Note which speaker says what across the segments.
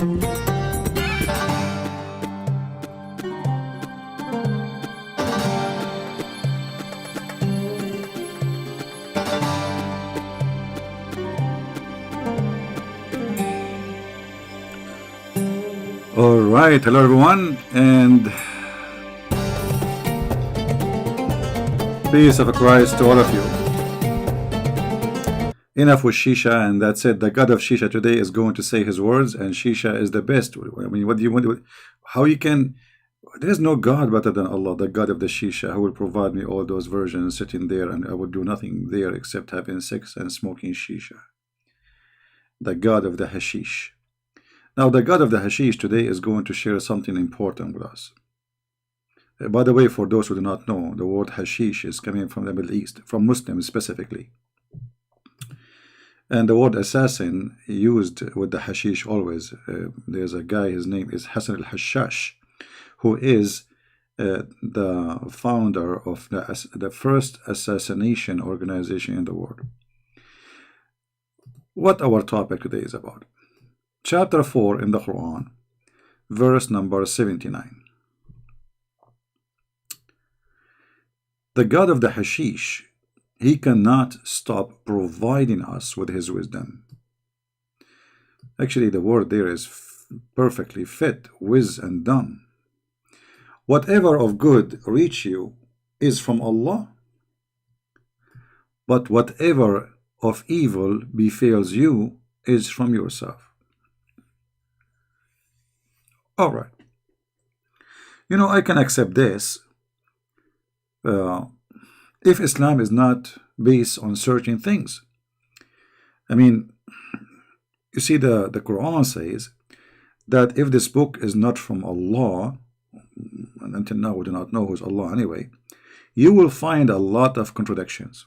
Speaker 1: All right, hello everyone, and peace of Christ to all of you. Enough with Shisha, and that's it. The God of Shisha today is going to say his words, and Shisha is the best. I mean, what do you want? How you can? There's no God better than Allah, the God of the Shisha, who will provide me all those versions sitting there, and I would do nothing there except having sex and smoking Shisha. The God of the Hashish. Now, the God of the Hashish today is going to share something important with us. By the way, for those who do not know, the word Hashish is coming from the Middle East, from Muslims specifically. And the word assassin used with the Hashish always. There's a guy, his name is Hassan al-Hashash, who is the founder of the first assassination organization in the world. What our topic today is about. Chapter 4 in the Quran, verse number 79. The God of the Hashish, he cannot stop providing us with his wisdom. Actually, the word there is perfectly fit, wiz and dumb. Whatever of good reach you is from Allah, but whatever of evil befalls you is from yourself. All right. You know, I can accept this if Islam is not based on certain things. I mean, you see, the Quran says that if this book is not from Allah, and until now we do not know who's Allah anyway, you will find a lot of contradictions.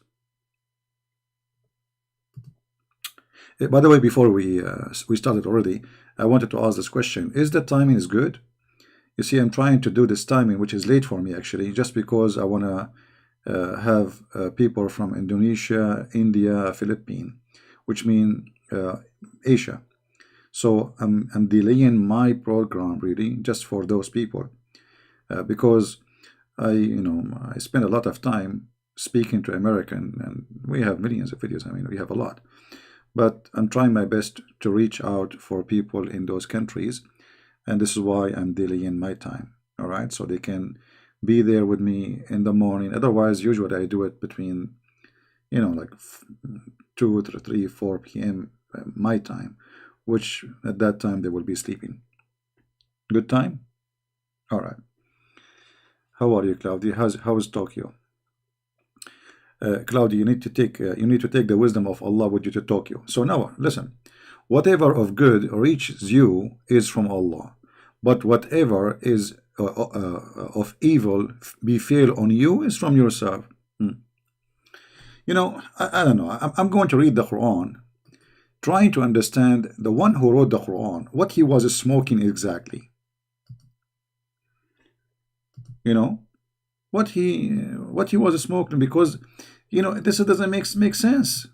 Speaker 1: By the way, before we started already, I wanted to ask this question. Is the timing is good? You see, I'm trying to do this timing, which is late for me actually, just because I want to have people from Indonesia, India, Philippines, which mean Asia. So I'm delaying my program really just for those people because I spend a lot of time speaking to American, and we have millions of videos. I mean, we have a lot. But I'm trying my best to reach out for people in those countries, and this is why I'm delaying my time. All right, so they can be there with me in the morning. Otherwise, usually I do it between, like 2, 3, 4 p.m. my time, which at that time they will be sleeping. Good time. All right. How are you, Claudia? How is Tokyo? Claudia, you need to take the wisdom of Allah with you to Tokyo. So now, listen. Whatever of good reaches you is from Allah, but whatever is of evil befall on you is from yourself. I don't know. I'm going to read the Quran, trying to understand the one who wrote the Quran, what he was smoking exactly. What he was smoking, because this doesn't make sense.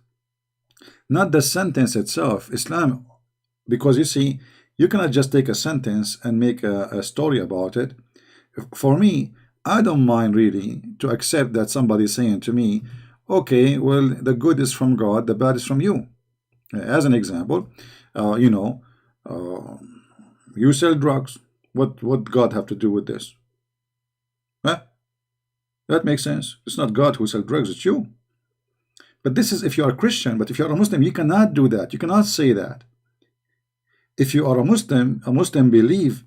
Speaker 1: Not the sentence itself, Islam, because you see, you cannot just take a sentence and make a story about it. For me, I don't mind really to accept that somebody is saying to me, okay, well, the good is from God, the bad is from you. As an example, you sell drugs. What God have to do with this? Huh? That makes sense. It's not God who sells drugs, it's you. But this is if you are a Christian. But if you are a Muslim, you cannot do that. You cannot say that. If you are a Muslim believe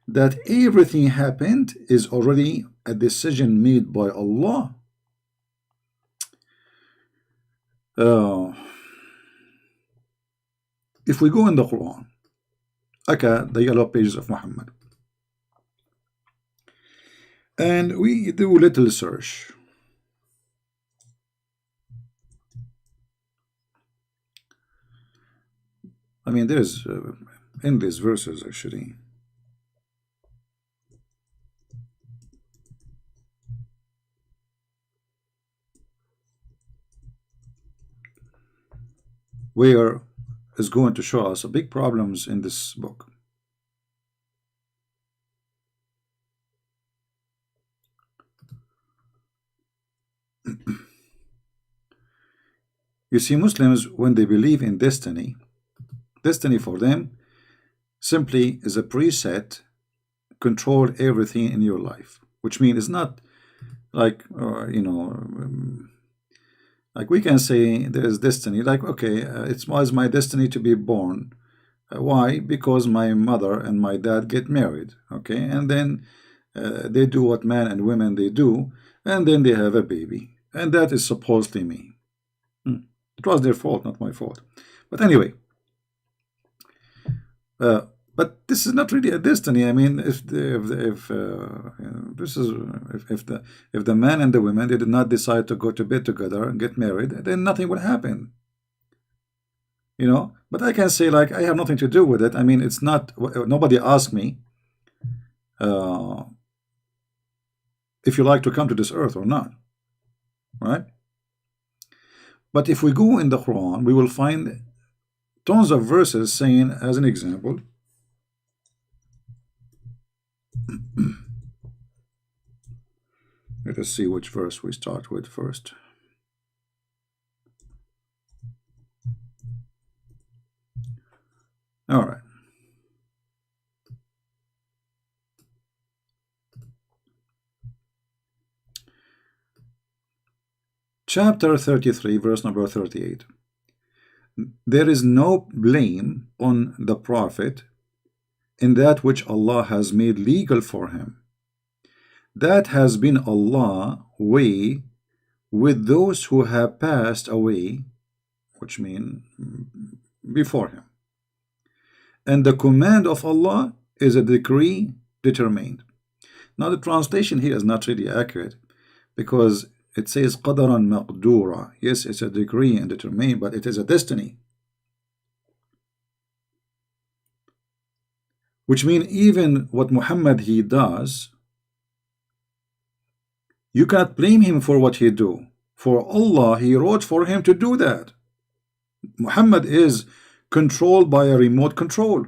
Speaker 1: that everything happened is already a decision made by Allah. If we go in the Quran, okay, the yellow pages of Muhammad, and we do a little search, I mean, there's endless verses actually. Where is going to show us big problems in this book. You see, Muslims, when they believe in destiny, destiny for them simply is a preset, control everything in your life, which means it's not like, like we can say there is destiny, like, okay, it was my destiny to be born. Why? Because my mother and my dad get married, okay, and then they do what men and women they do, and then they have a baby, and that is supposedly me. It was their fault, not my fault. But anyway, but this is not really a destiny. I mean, if this is if the man and the women they did not decide to go to bed together and get married, then nothing will happen. But I can say, like, I have nothing to do with it. I mean, it's not, nobody asked me if you like to come to this earth or not, right? But if we go in the Quran, we will find tons of verses saying, as an example, let us see which verse we start with first. All right. Chapter 33, verse number 38. There is no blame on the Prophet in that which Allah has made legal for him. That has been Allah's way with those who have passed away, which means before him. And the command of Allah is a decree determined. Now the translation here is not really accurate, because it says qadaran maqdura. Yes, it's a decree and determined, but it is a destiny. Which means even what Muhammad he does, you cannot blame him for what he do. For Allah, he wrote for him to do that. Muhammad is controlled by a remote control.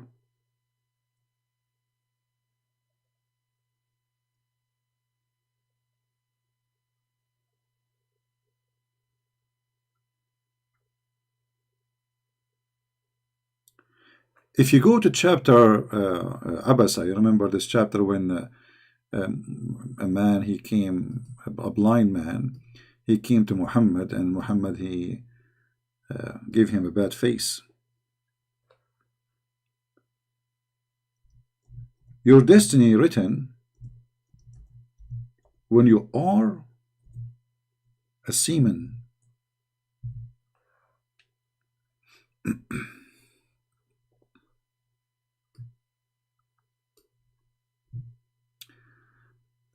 Speaker 1: If you go to chapter Abasa, you remember this chapter when a man, he came, a blind man, he came to Muhammad, and Muhammad, he gave him a bad face. Your destiny written when you are a seaman.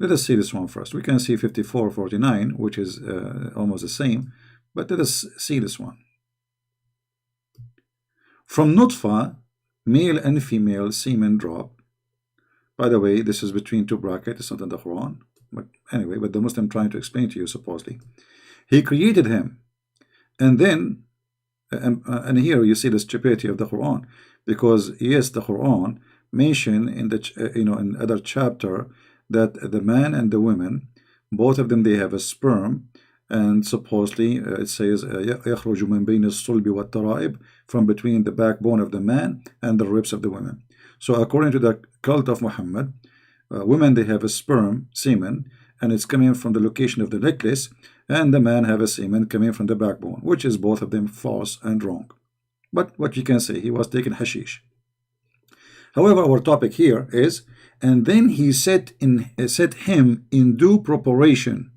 Speaker 1: Let us see this one first. We can see 54:49, which is almost the same, but let us see this one. From Nutfa, male and female semen drop. By the way, this is between two brackets, it's not in the Quran. But anyway, but the Muslim trying to explain to you, supposedly. He created him. And then, and here you see the stupidity of the Quran. Because, yes, the Quran mentioned in the, in other chapter, that the man and the women, both of them, they have a sperm, and supposedly it says يخرج من بين الصلب والترائب, from between the backbone of the man and the ribs of the women. So according to the cult of Muhammad, women, they have a sperm, semen, and it's coming from the location of the necklace, and the man have a semen coming from the backbone, which is both of them false and wrong. But what you can say, he was taking hashish. However, our topic here is, and then he set him in due preparation.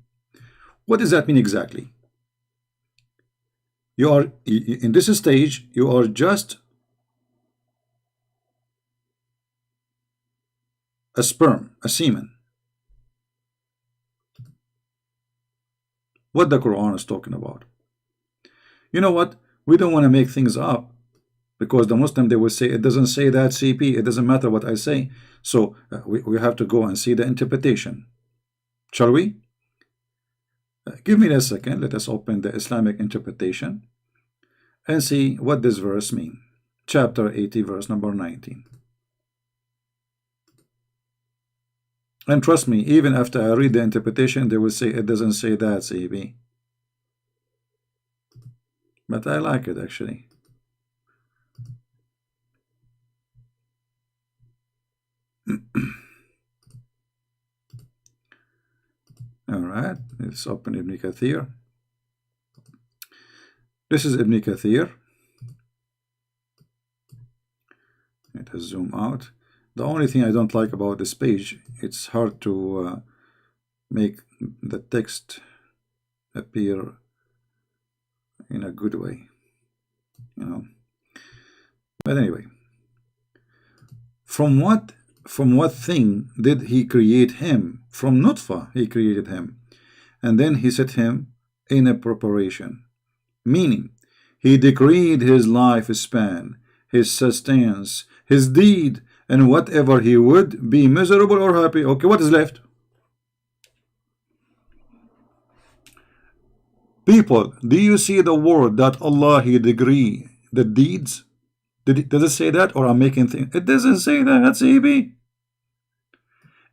Speaker 1: What does that mean exactly? You are in this stage, you are just a sperm, a semen. What the Quran is talking about. You know what? We don't want to make things up, because the Muslim, they will say, it doesn't say that, CP, it doesn't matter what I say. So we have to go and see the interpretation. Shall we? Give me a second. Let us open the Islamic interpretation and see what this verse means. Chapter 80, verse number 19. And trust me, even after I read the interpretation, they will say, it doesn't say that, CP. but I like it actually. All right, let's open Ibn Kathir. This is Ibn Kathir. Let us zoom out. The only thing I don't like about this page, it's hard to make the text appear in a good way, you know. But anyway, from what thing did he create him? From nutfa he created him, and then he set him in a preparation, meaning he decreed his lifespan, his sustenance, his deed, and whatever he would be miserable or happy. Okay, what is left? People, do you see the word that Allah he decree the deeds? Does it say that, or I'm making things? It doesn't say that, CB.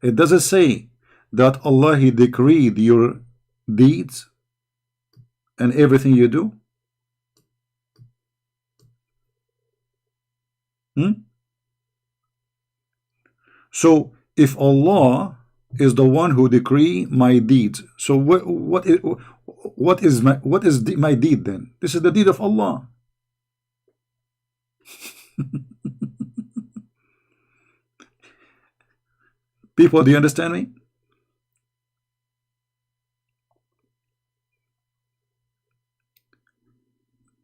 Speaker 1: It doesn't say that Allah he decreed your deeds and everything you do. So if Allah is the one who decree my deeds, so what is my deed then? This is the deed of Allah. People, do you understand me?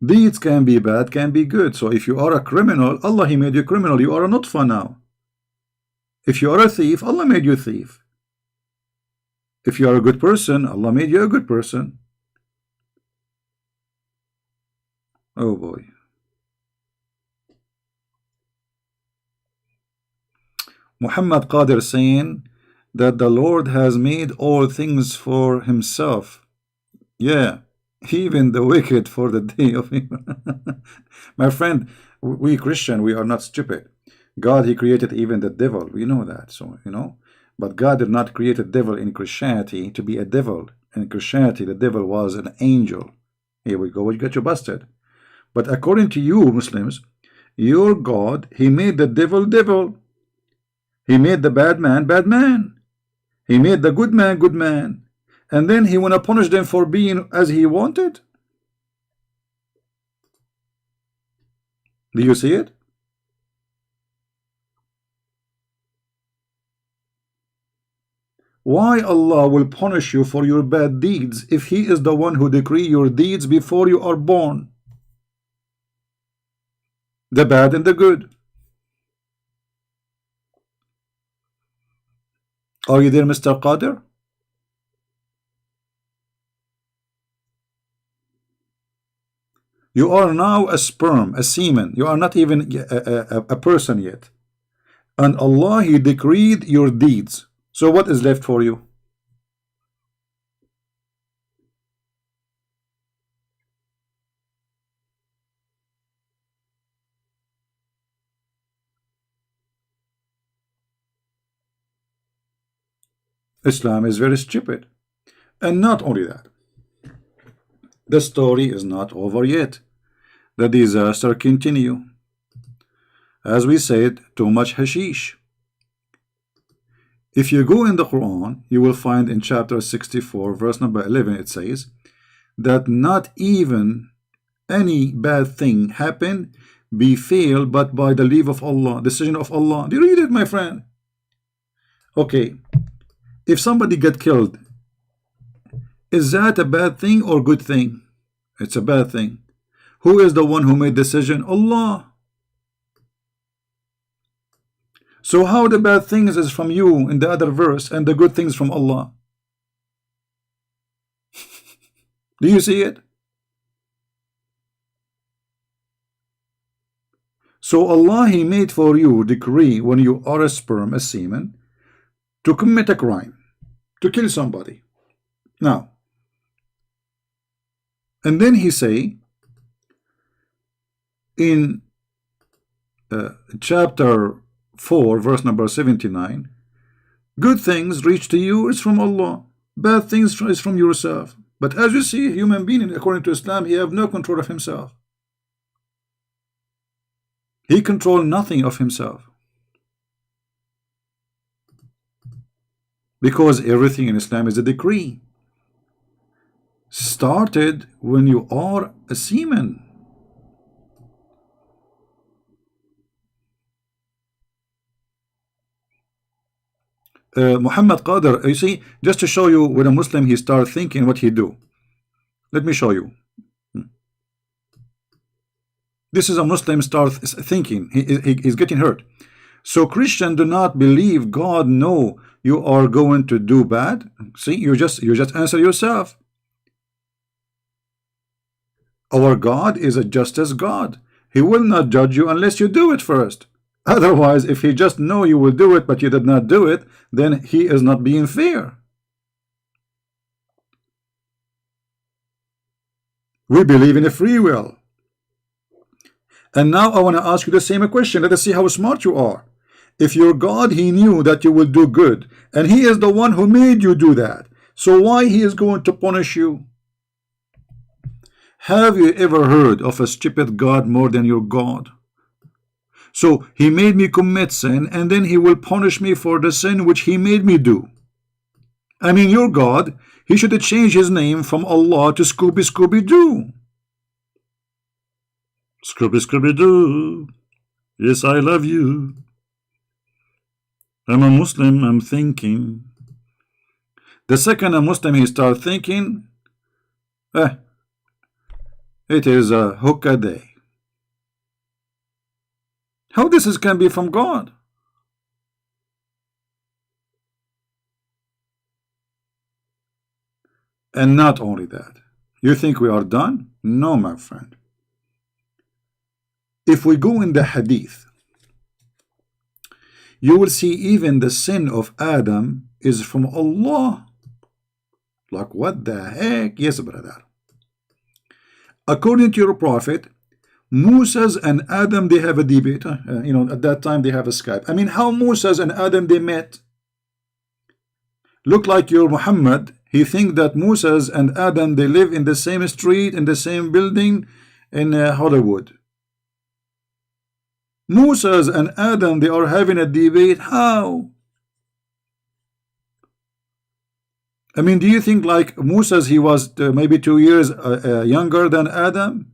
Speaker 1: Deeds can be bad, can be good. So if you are a criminal, Allah he made you criminal. You are a nutfa now. If you are a thief, Allah made you a thief. If you are a good person, Allah made you a good person. Oh boy. Muhammad Qadir saying that the Lord has made all things for himself. Yeah, even the wicked for the day of evil. My friend, we Christian, we are not stupid. God, he created even the devil. We know that, so you know. But God did not create a devil in Christianity to be a devil. In Christianity, the devil was an angel. Here we go, you got you busted. But according to you Muslims, your God, he made the devil devil. He made the bad man bad man. He made the good man good man. And then he want to punish them for being as he wanted. Do you see it? Why Allah will punish you for your bad deeds if he is the one who decree your deeds before you are born? The bad and the good. Are you there, Mr. Qadir? You are now a sperm, a semen. You are not even a person yet. And Allah, he decreed your deeds. So what is left for you? Islam is very stupid. And not only that, the story is not over yet. The disaster continue. As we said, too much hashish. If you go in the Quran, you will find in chapter 64, verse number 11, it says that not even any bad thing happen befell but by the leave of Allah, decision of Allah. Do you read it, my friend? Okay. If somebody get killed, is that a bad thing or good thing? It's a bad thing. Who is the one who made decision? Allah. So how the bad things is from you in the other verse and the good things from Allah? Do you see it? So Allah, he made for you decree when you are a sperm, a semen, to commit a crime, to kill somebody. Now, and then he say in chapter 4, verse number 79, good things reach to you is from Allah, bad things is from yourself. But as you see, human being, according to Islam, he have no control of himself. He control nothing of himself. Because everything in Islam is a decree. Started when you are a semen. Muhammad Qadir, you see, just to show you when a Muslim he start thinking what he do. Let me show you. This is a Muslim start thinking. He's getting hurt. So Christian do not believe God know you are going to do bad. See, you just answer yourself. Our God is a justice God. He will not judge you unless you do it first. Otherwise, if he just know you will do it but you did not do it, then he is not being fair. We believe in a free will. And now I want to ask you the same question. Let us see how smart you are. If your God, he knew that you will do good, and he is the one who made you do that, so why he is going to punish you? Have you ever heard of a stupid God more than your God? So he made me commit sin, and then he will punish me for the sin which he made me do. I mean, your God, he should have changed his name from Allah to Scooby Scooby Doo. Scooby Scooby Doo, yes, I love you. I'm a Muslim, I'm thinking. The second a Muslim he start thinking, it is a hookah day. How this can be from God? And not only that, you think we are done? No, my friend. If we go in the hadith, you will see even the sin of Adam is from Allah. Like what the heck? Yes, brother. According to your prophet, Moses and Adam, they have a debate. At that time they have a Skype. I mean, how Moses and Adam they met? Look like your Muhammad. He think that Moses and Adam they live in the same street, in the same building in Hollywood. Moses and Adam they are having a debate. How? I mean, do you think like Moses he was maybe 2 years younger than Adam?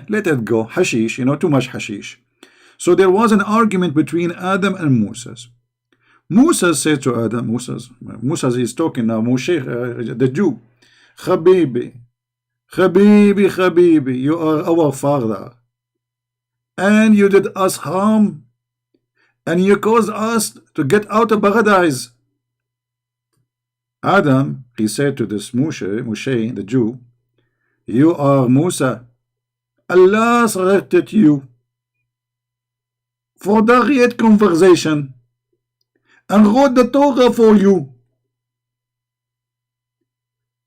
Speaker 1: Let it go. Hashish, too much hashish. So there was an argument between Adam and Moses. Moses said to Adam, Moses is talking now, Moshe, the Jew, Habibi, Habibi, Habibi, you are our father, and you did us harm, and you caused us to get out of paradise. Adam, he said to this Moshe, the Jew, you are Musa. Allah selected you for direct conversation and wrote the Torah for you.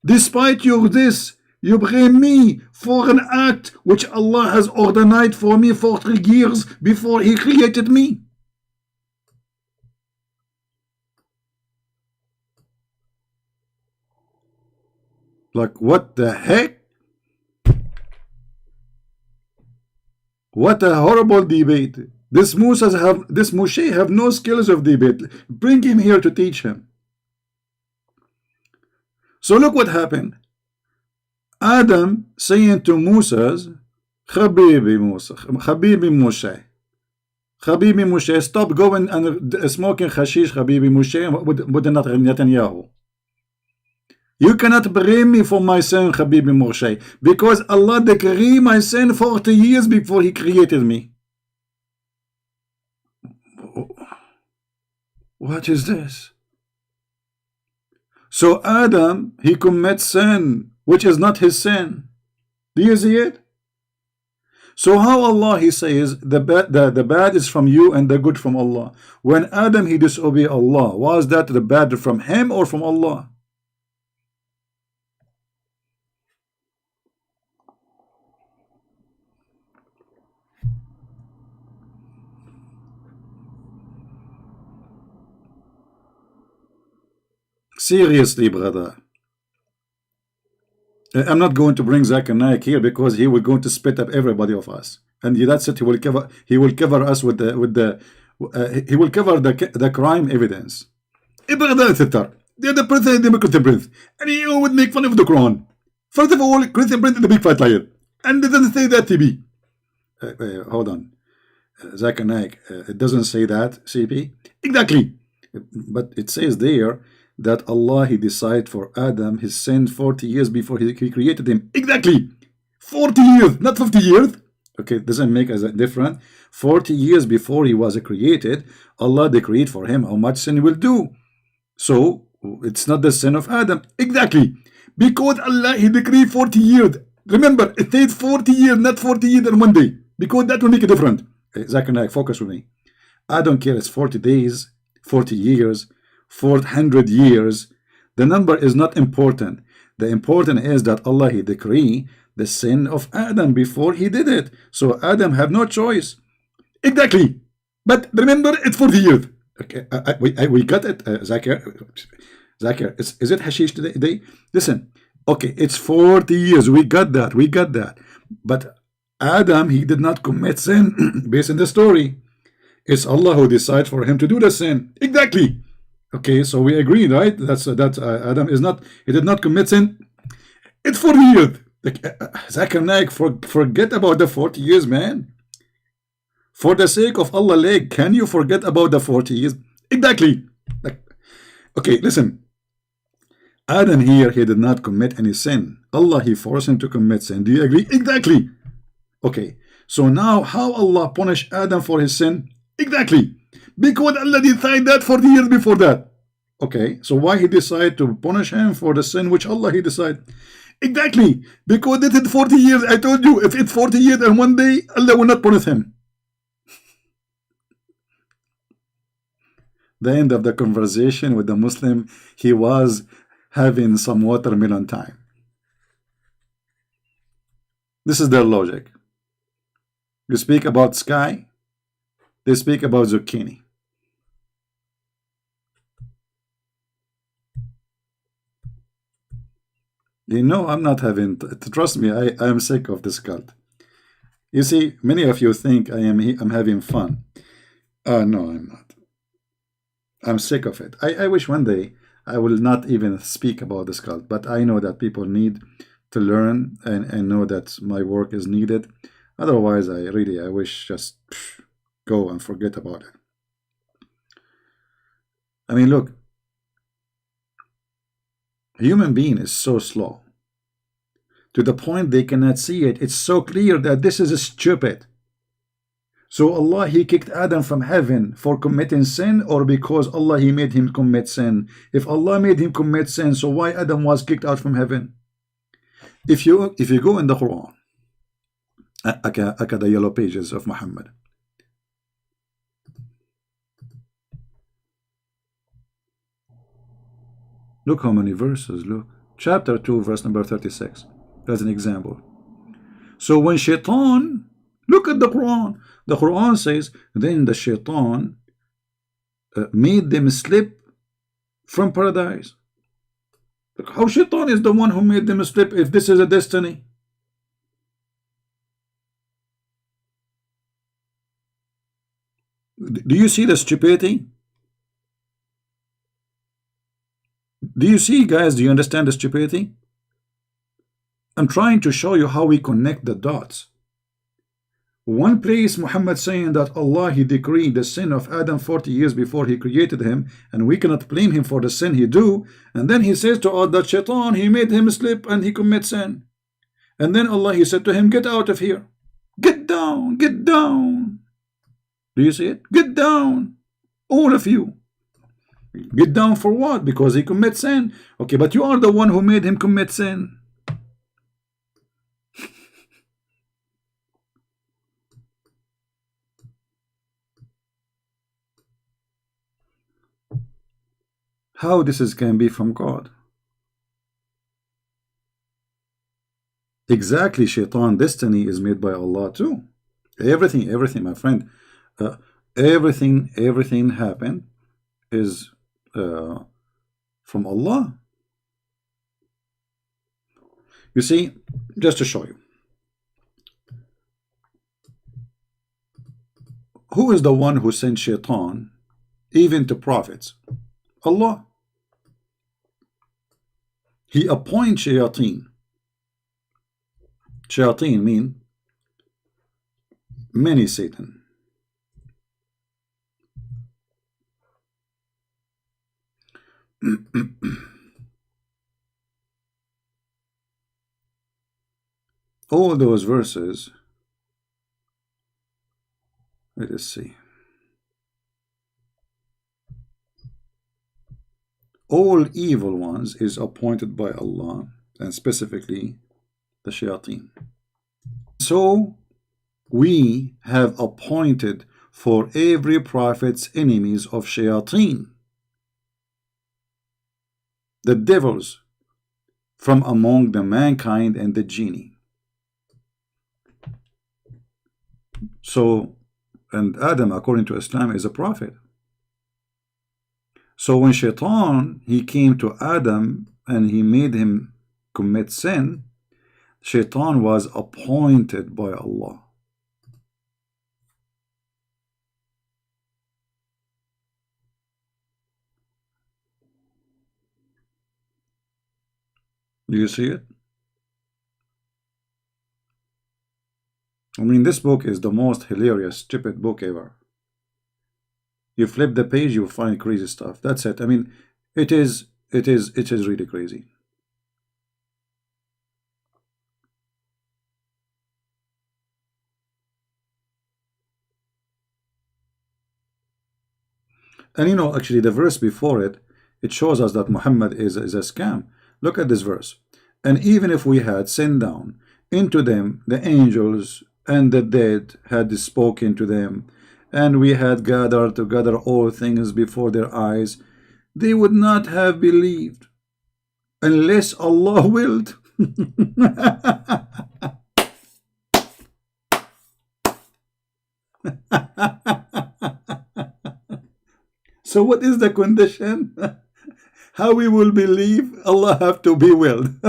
Speaker 1: Despite this, you blame me for an act which Allah has ordained for me for 3 years before he created me. Like what the heck? What a horrible debate. This Moshe have no skills of debate. Bring him here to teach him. So look what happened. Adam saying to Moses, Habibi Musa, Habibi Moshe, Habibi Moshe, stop going and smoking hashish, Habibi Moshe, with Netanyahu. You cannot blame me for my sin, Habibi Moshe, because Allah decreed my sin 40 years before he created me. What is this? So Adam, he commits sin, which is not his sin. Do you see it? So how Allah, he says, the bad is from you and the good from Allah. When Adam, he disobeyed Allah, was that the bad from him or from Allah? Seriously, brother. I'm not going to bring Zakir Naik here because he will going to spit up everybody of us, and that's it. He will cover us with the he will cover the crime evidence. The Christian Democratic Prince, and he would make fun of the Quran. First of all, Christian Prince is the big fat liar, and it doesn't say that TB. Hold on, Zakir Naik. It doesn't say that, CP. Exactly, but it says there that Allah, He decided for Adam his sin 40 years before he created him. Exactly, 40 years, not 50 years. Okay, it doesn't make as a difference. 40 years before he was created, Allah decreed for him how much sin he will do. So it's not the sin of Adam. Exactly, because Allah, He decreed 40 years. Remember, it says 40 years, not 40 years in one day, because that will make a difference. Zakir Naik, focus with me. I don't care. It's 40 days, 40 years, 400 years. The number is not important. The important is that Allah, He decreed the sin of Adam before he did it. So Adam have no choice. Exactly. But remember, it's 40 years. Okay, we got it, Zakir. Zakir, is it hashish today? Listen, okay, it's 40 years. We got that. We got that. But Adam, he did not commit sin based on the story. It's Allah who decides for him to do the sin. Exactly. Okay, so we agree, right? That's Adam is not. He did not commit sin. It's 40 years. Zakir Naik, forget about the 40 years, man. For the sake of Allah, leg, can you forget about the 40 years? Exactly. Okay, listen. Adam here, he did not commit any sin. Allah, He forced him to commit sin. Do you agree? Exactly. Okay, so now how Allah punished Adam for his sin? Exactly. Because Allah decided that 40 years before that. Okay, so why He decided to punish him for the sin which Allah He decided? Exactly. Because it is 40 years. I told you, if it's 40 years and one day, Allah will not punish him. The end of the conversation with the Muslim, he was having some watermelon time. This is their logic. You speak about sky, they speak about zucchini. You know, I'm not having, trust me, I am sick of this cult. You see, many of you think I'm having fun. No, I'm not. I'm sick of it. I wish one day I will not even speak about this cult, but I know that people need to learn and know that my work is needed. Otherwise, I wish just go and forget about it. I mean, look, a human being is so slow to the point they cannot see it. It's so clear that this is stupid. So Allah, He kicked Adam from heaven for committing sin, or because Allah, He made him commit sin? If Allah made him commit sin, so why Adam was kicked out from heaven? If you go in the Quran, the yellow pages of Muhammad, look how many verses. Look, chapter 2, verse number 36. As an example. So when Shaitan, look at the Quran. The Quran says, then the Shaitan made them slip from paradise. Look, how Shaitan is the one who made them slip if this is a destiny? Do you see the stupidity? Do you see, guys? Do you understand the stupidity? I'm trying to show you how we connect the dots. One place Muhammad saying that Allah, He decreed the sin of Adam 40 years before He created him, and we cannot blame him for the sin he do. And then He says to us that Shaitan, he made him slip and he commits sin. And then Allah, He said to him, get out of here. Get down, get down. Do you see it? Get down, all of you. Get down for what? Because he commits sin. Okay, but you are the one who made him commit sin. How this can be from God? Exactly, Shaitan destiny is made by Allah too. Everything, my friend, everything happened is from Allah. You see, just to show you, who is the one who sent shaitan even to prophets? Allah. He appoints shayateen. Shayateen mean many Satan. All those verses, let us see. All evil ones is appointed by Allah, and specifically the shayateen. So we have appointed for every prophet's enemies of shayateen, the devils from among the mankind and the genie. So, and Adam, according to Islam, is a prophet. So when shaitan, he came to Adam and he made him commit sin, shaitan was appointed by Allah. Do you see it? I mean, this book is the most hilarious, stupid book ever. You flip the page, you find crazy stuff. That's it. I mean, it is really crazy. And you know, actually, the verse before it, it shows us that Muhammad is a scam. Look at this verse. And even if we had sent down into them the angels and the dead had spoken to them, and we had gathered together all things before their eyes, they would not have believed unless Allah willed. So what is the condition? How we will believe? Allah have to be willed.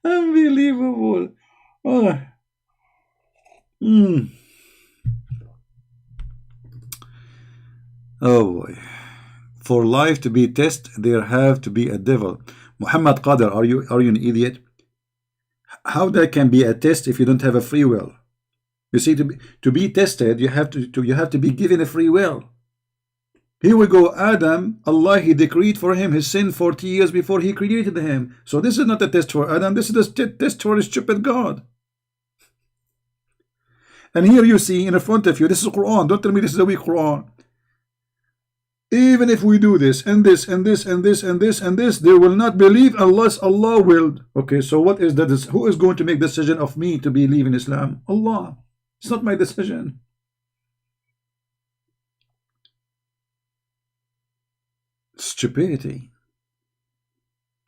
Speaker 1: Unbelievable. Oh. Oh boy. For life to be tested, there have to be a devil. Muhammad Qadir, are you an idiot? How that can be a test if you don't have a free will? You see, to be tested, you have to be given a free will. Here we go, Adam, Allah, he decreed for him his sin 40 years before he created him. So this is not a test for Adam, this is a test for a stupid God. And here you see in front of you, this is Quran. Don't tell me this is a weak Quran. Even if we do this and this and this and this and this and this, they will not believe unless Allah willed. Okay, so what is that? Who is going to make the decision of me to believe in Islam? Allah. It's not my decision. Stupidity.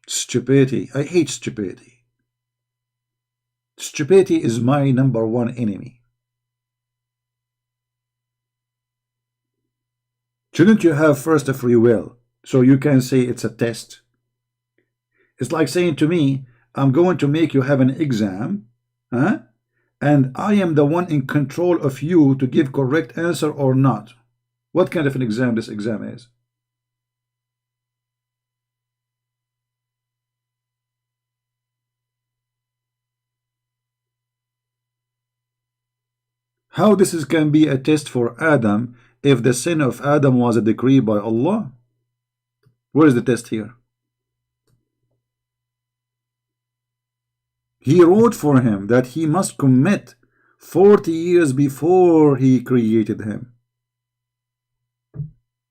Speaker 1: Stupidity. I hate stupidity. Stupidity is my #1 enemy. Shouldn't you have first a free will so you can say it's a test? It's like saying to me, I'm going to make you have an exam, huh? And I am the one in control of you to give correct answer or not. What kind of an exam this exam is? How this can be a test for Adam if the sin of Adam was a decree by Allah? Where is the test here? He wrote for him that he must commit 40 years before he created him.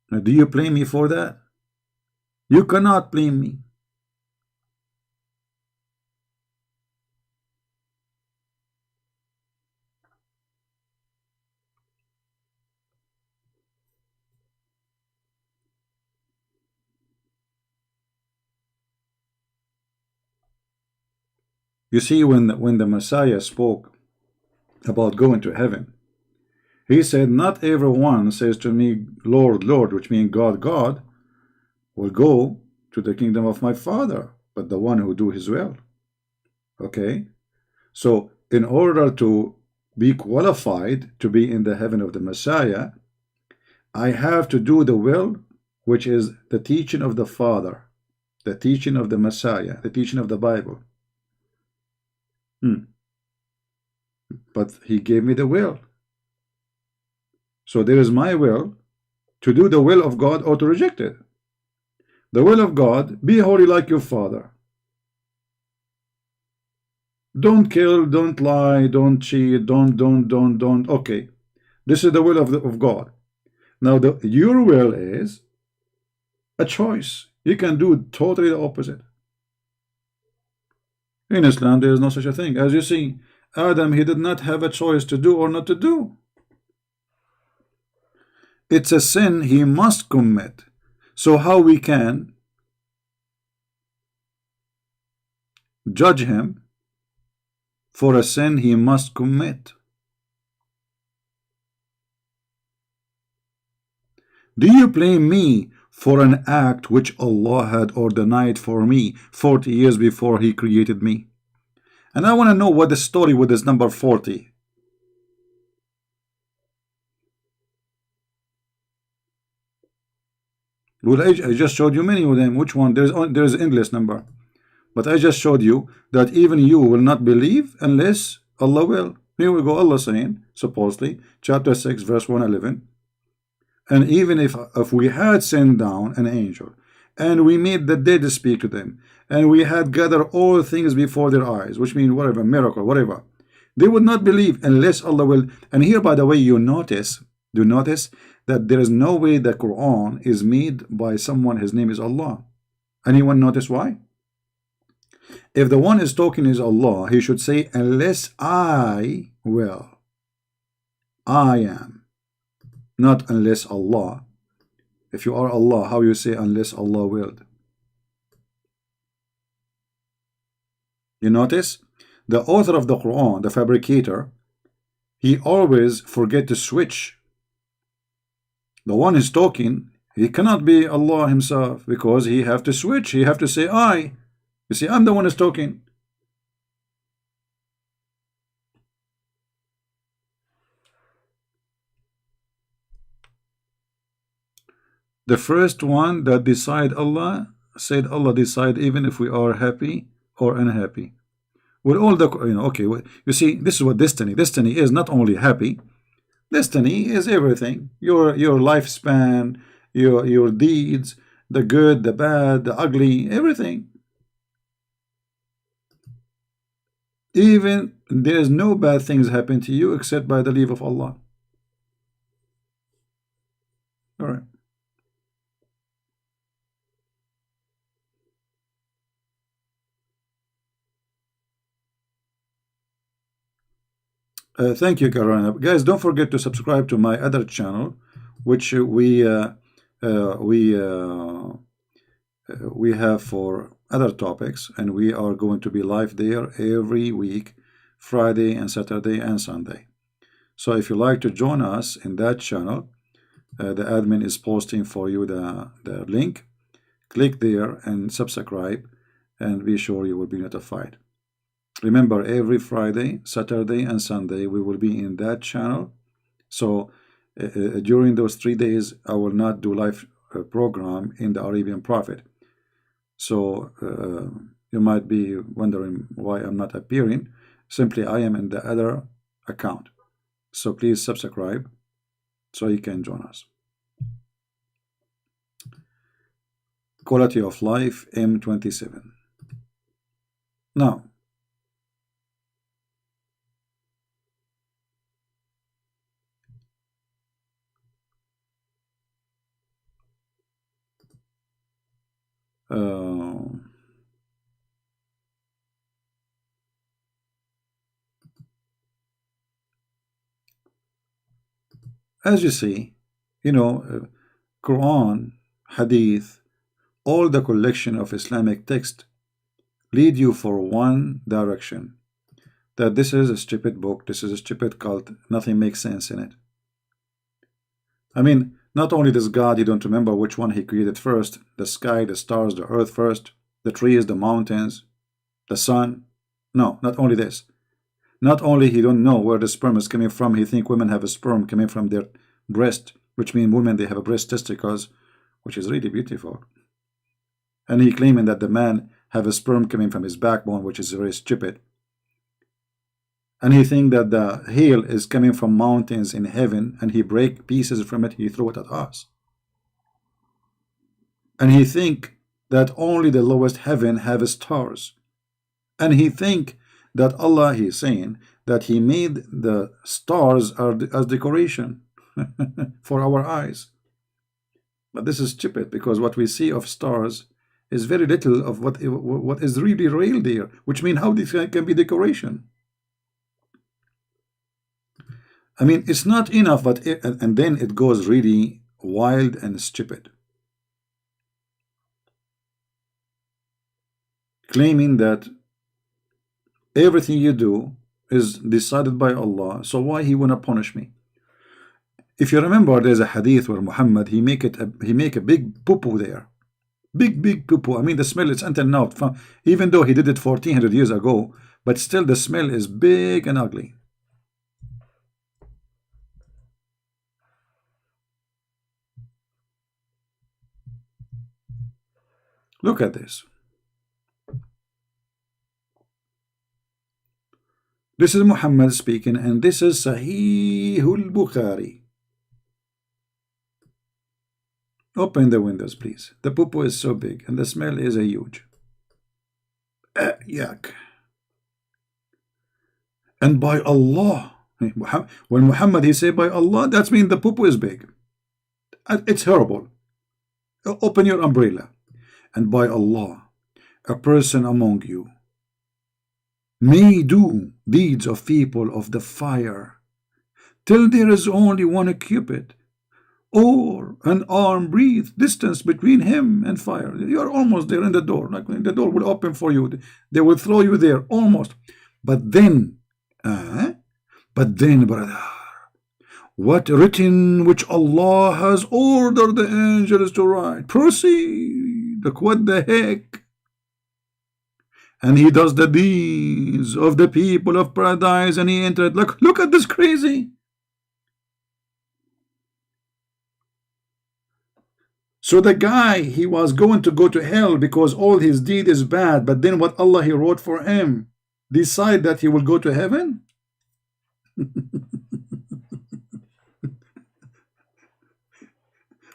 Speaker 1: Now, do you blame me for that? You cannot blame me. You see, when the Messiah spoke about going to heaven, he said, not everyone says to me, Lord, Lord, which means God, God, will go to the kingdom of my Father, but the one who do his will. Okay? So in order to be qualified to be in the heaven of the Messiah, I have to do the will, which is the teaching of the Father, the teaching of the Messiah, the teaching of the Bible. But he gave me the will. So there is my will to do the will of God or to reject it. The will of God, be holy like your Father. Don't kill, don't lie, don't cheat, don't. Okay, this is the will of God. Now your will is a choice. You can do totally the opposite. In Islam, there is no such a thing. As you see, Adam, he did not have a choice to do or not to do. It's a sin he must commit. So how we can judge him for a sin he must commit? Do you blame me for an act which Allah had ordained for me 40 years before he created me? And I want to know what the story with this number 40. Well, I just showed you many of them. Which one? There's an endless number. But I just showed you that even you will not believe unless Allah will. Here we go, Allah saying, supposedly, chapter 6, verse 111. And even if we had sent down an angel, and we made the dead speak to them, and we had gathered all things before their eyes, which means whatever, miracle, whatever, they would not believe unless Allah will. And here, by the way, do notice that there is no way the Quran is made by someone, his name is Allah. Anyone notice why? If the one is talking is Allah, he should say, unless I will. I am. Not unless Allah. If you are Allah, how you say unless Allah willed? You notice? The author of the Quran, the fabricator, he always forget to switch. The one is talking, he cannot be Allah himself because he have to switch. He have to say I. You see, I'm the one who's talking. The first one that decide Allah said Allah decide even if we are happy or unhappy. With all the, okay, you see, this is what destiny. Destiny is not only happy. Destiny is everything. Your lifespan, your deeds, the good, the bad, the ugly, everything. Even there is no bad things happen to you except by the leave of Allah. All right. Thank you, Carolina. Guys, don't forget to subscribe to my other channel, which we have for other topics, and we are going to be live there every week, Friday and Saturday and Sunday. So if you like to join us in that channel, the admin is posting for you the link. Click there and subscribe, and be sure you will be notified. Remember, every Friday, Saturday, and Sunday, we will be in that channel. So during those 3 days, I will not do live program in the Arabian Prophet. So you might be wondering why I'm not appearing. Simply, I am in the other account. So please subscribe so you can join us. Quality of life, M27. Now, as you see, Quran, Hadith, all the collection of Islamic text lead you for one direction, that this is a stupid book, this is a stupid cult, nothing makes sense in it. I mean, Not only does God, you don't remember which one he created first, the sky, the stars, the earth first, the trees, the mountains, the sun. No, not only this. Not only he don't know where the sperm is coming from, he think women have a sperm coming from their breast, which means women, they have a breast testicles, which is really beautiful. And he claiming that the man have a sperm coming from his backbone, which is very stupid. And he think that the hail is coming from mountains in heaven, and he break pieces from it, he throw it at us. And he think that only the lowest heaven have stars. And he think that Allah, he's saying that he made the stars as decoration for our eyes. But this is stupid, because what we see of stars is very little of what is really real there, which means how this can be decoration. I mean, it's not enough, but and then it goes really wild and stupid, claiming that everything you do is decided by Allah, so why he wanna punish me? If you remember, there's a hadith where Muhammad he make a big poo-poo there, big poo-poo. I mean, the smell is until now, even though he did it 1400 years ago, but still the smell is big and ugly. Look at this. This is Muhammad speaking, and this is Sahih al-Bukhari. Open the windows, please. The poo-poo is so big, and the smell is a huge. Yuck. And by Allah, when Muhammad he say by Allah, that means the poo-poo is big. It's horrible. Open your umbrella. And by Allah, a person among you may do deeds of people of the fire till there is only one cubit or an arm breadth distance between him and fire. You are almost there in the door, like the door will open for you. They will throw you there almost. But then, brother, what written which Allah has ordered the angels to write? Proceed. Look, what the heck? And he does the deeds of the people of paradise, and he entered. Look at this crazy. So the guy, he was going to go to hell because all his deed is bad, but then what Allah he wrote for him decide that he will go to heaven?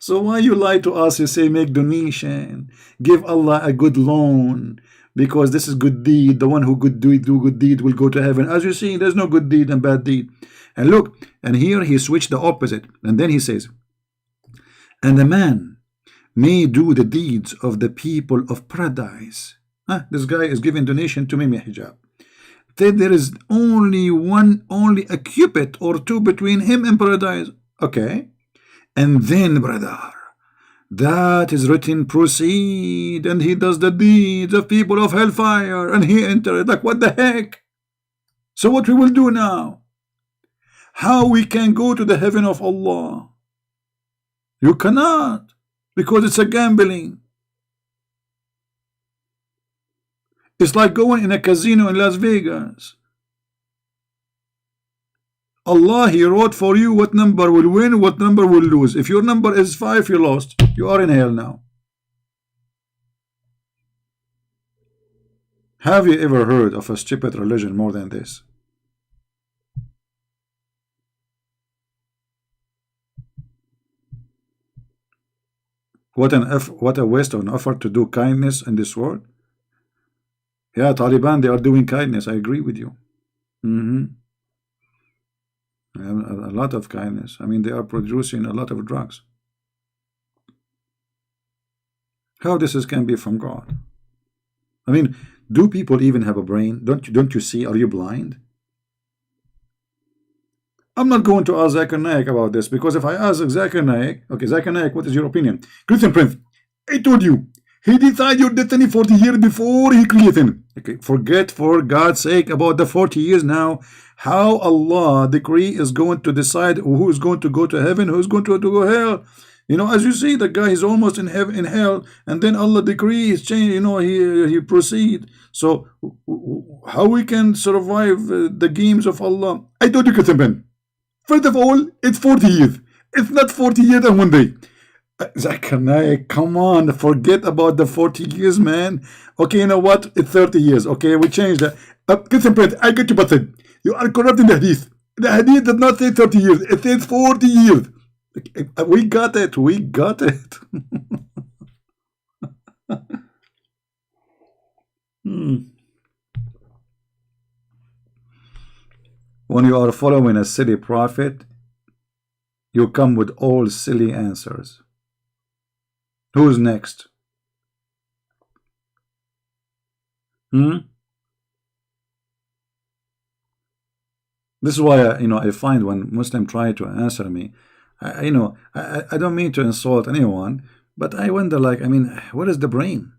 Speaker 1: So why you lie to us? You say make donation, give Allah a good loan, because this is good deed. The one who do good deed will go to heaven. As you see, there's no good deed and bad deed. And look, and here he switched the opposite, and then he says, and the man may do the deeds of the people of paradise. This guy is giving donation to Mimi Hijab. Then there is only a cubit or two between him and paradise. Okay. And then, brother, that is written, proceed, and he does the deeds of people of hellfire, and he entered. Like, what the heck? So what we will do now? How we can go to the heaven of Allah? You cannot, because it's a gambling. It's like going in a casino in Las Vegas. Allah, he wrote for you what number will win, what number will lose. If your number is 5, you lost. You are in hell now. Have you ever heard of a stupid religion more than this? What a waste of an effort to do kindness in this world. Yeah, Taliban, they are doing kindness. I agree with you. A lot of kindness. I mean, they are producing a lot of drugs. How this can be from God? I mean, do people even have a brain? Don't you see? Are you blind? I'm not going to ask Zakir Naik about this, because if I ask Zakir Naik, okay, Zakir Naik, what is your opinion? Christian Prince, I told you, he decided your destiny 40 years before he created him. Okay, forget for God's sake about the 40 years now. How Allah decree is going to decide who is going to go to heaven, who is going to go hell. You know, as you see, the guy is almost in heaven, in hell, and then Allah decree is change. You know, he proceed. So how we can survive the games of Allah? I told you, Kataban. First of all, it's 40 years. It's not 40 years and one day. Zakir Naik, come on, forget about the 40 years, man. Okay, you know what? It's 30 years. Okay, we changed that. Kataban, I get you, but you are corrupting the hadith. The hadith did not say 30 years. It says 40 years. We got it. We got it. When you are following a silly prophet, you come with all silly answers. Who's next? This is why I find when Muslim try to answer me, I don't mean to insult anyone, but I wonder, like, I mean, what is the brain?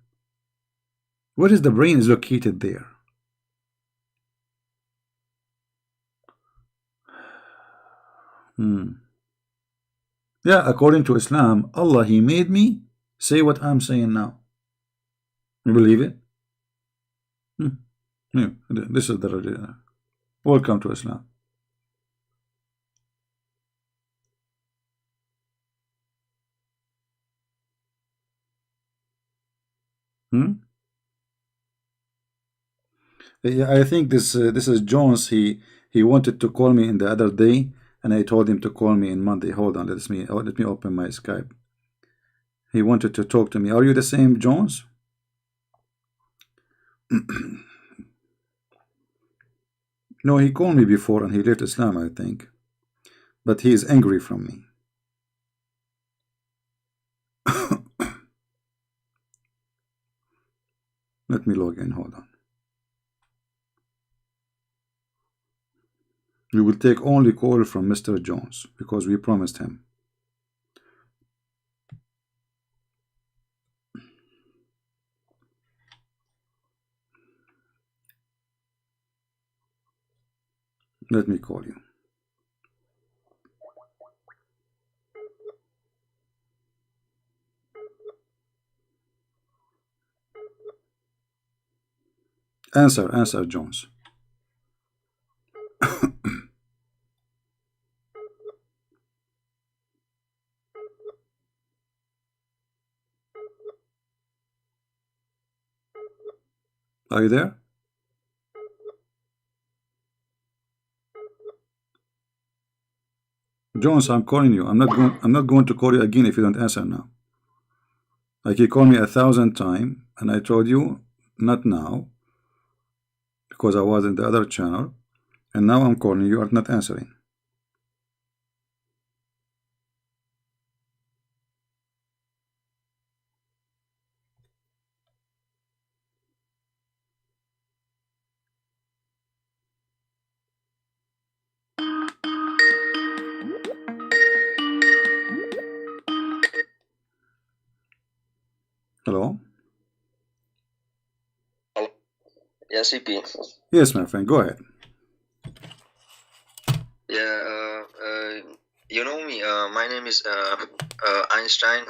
Speaker 1: What is the brain is located there? Yeah, according to Islam, Allah, He made me say what I'm saying now. You believe it? Yeah, this is the welcome to Islam. Yeah, I think this is Jones. He wanted to call me in the other day, and I told him to call me in Monday. Hold on, let me open my Skype. He wanted to talk to me. Are you the same Jones? No, he called me before and he left Islam, I think. But he is angry from me. Let me log in, hold on. We will take only call from Mr. Jones because we promised him. Let me call you. Answer, Jones. Are you there? Jones, I'm calling you. I'm not going to call you again if you don't answer now. Like, you called me 1,000 times, and I told you not now because I was in the other channel, and now I'm calling you are not answering. Hello?
Speaker 2: Yes, CP.
Speaker 1: Yes, my friend, go ahead.
Speaker 2: Yeah, you know me. My name is Einstein.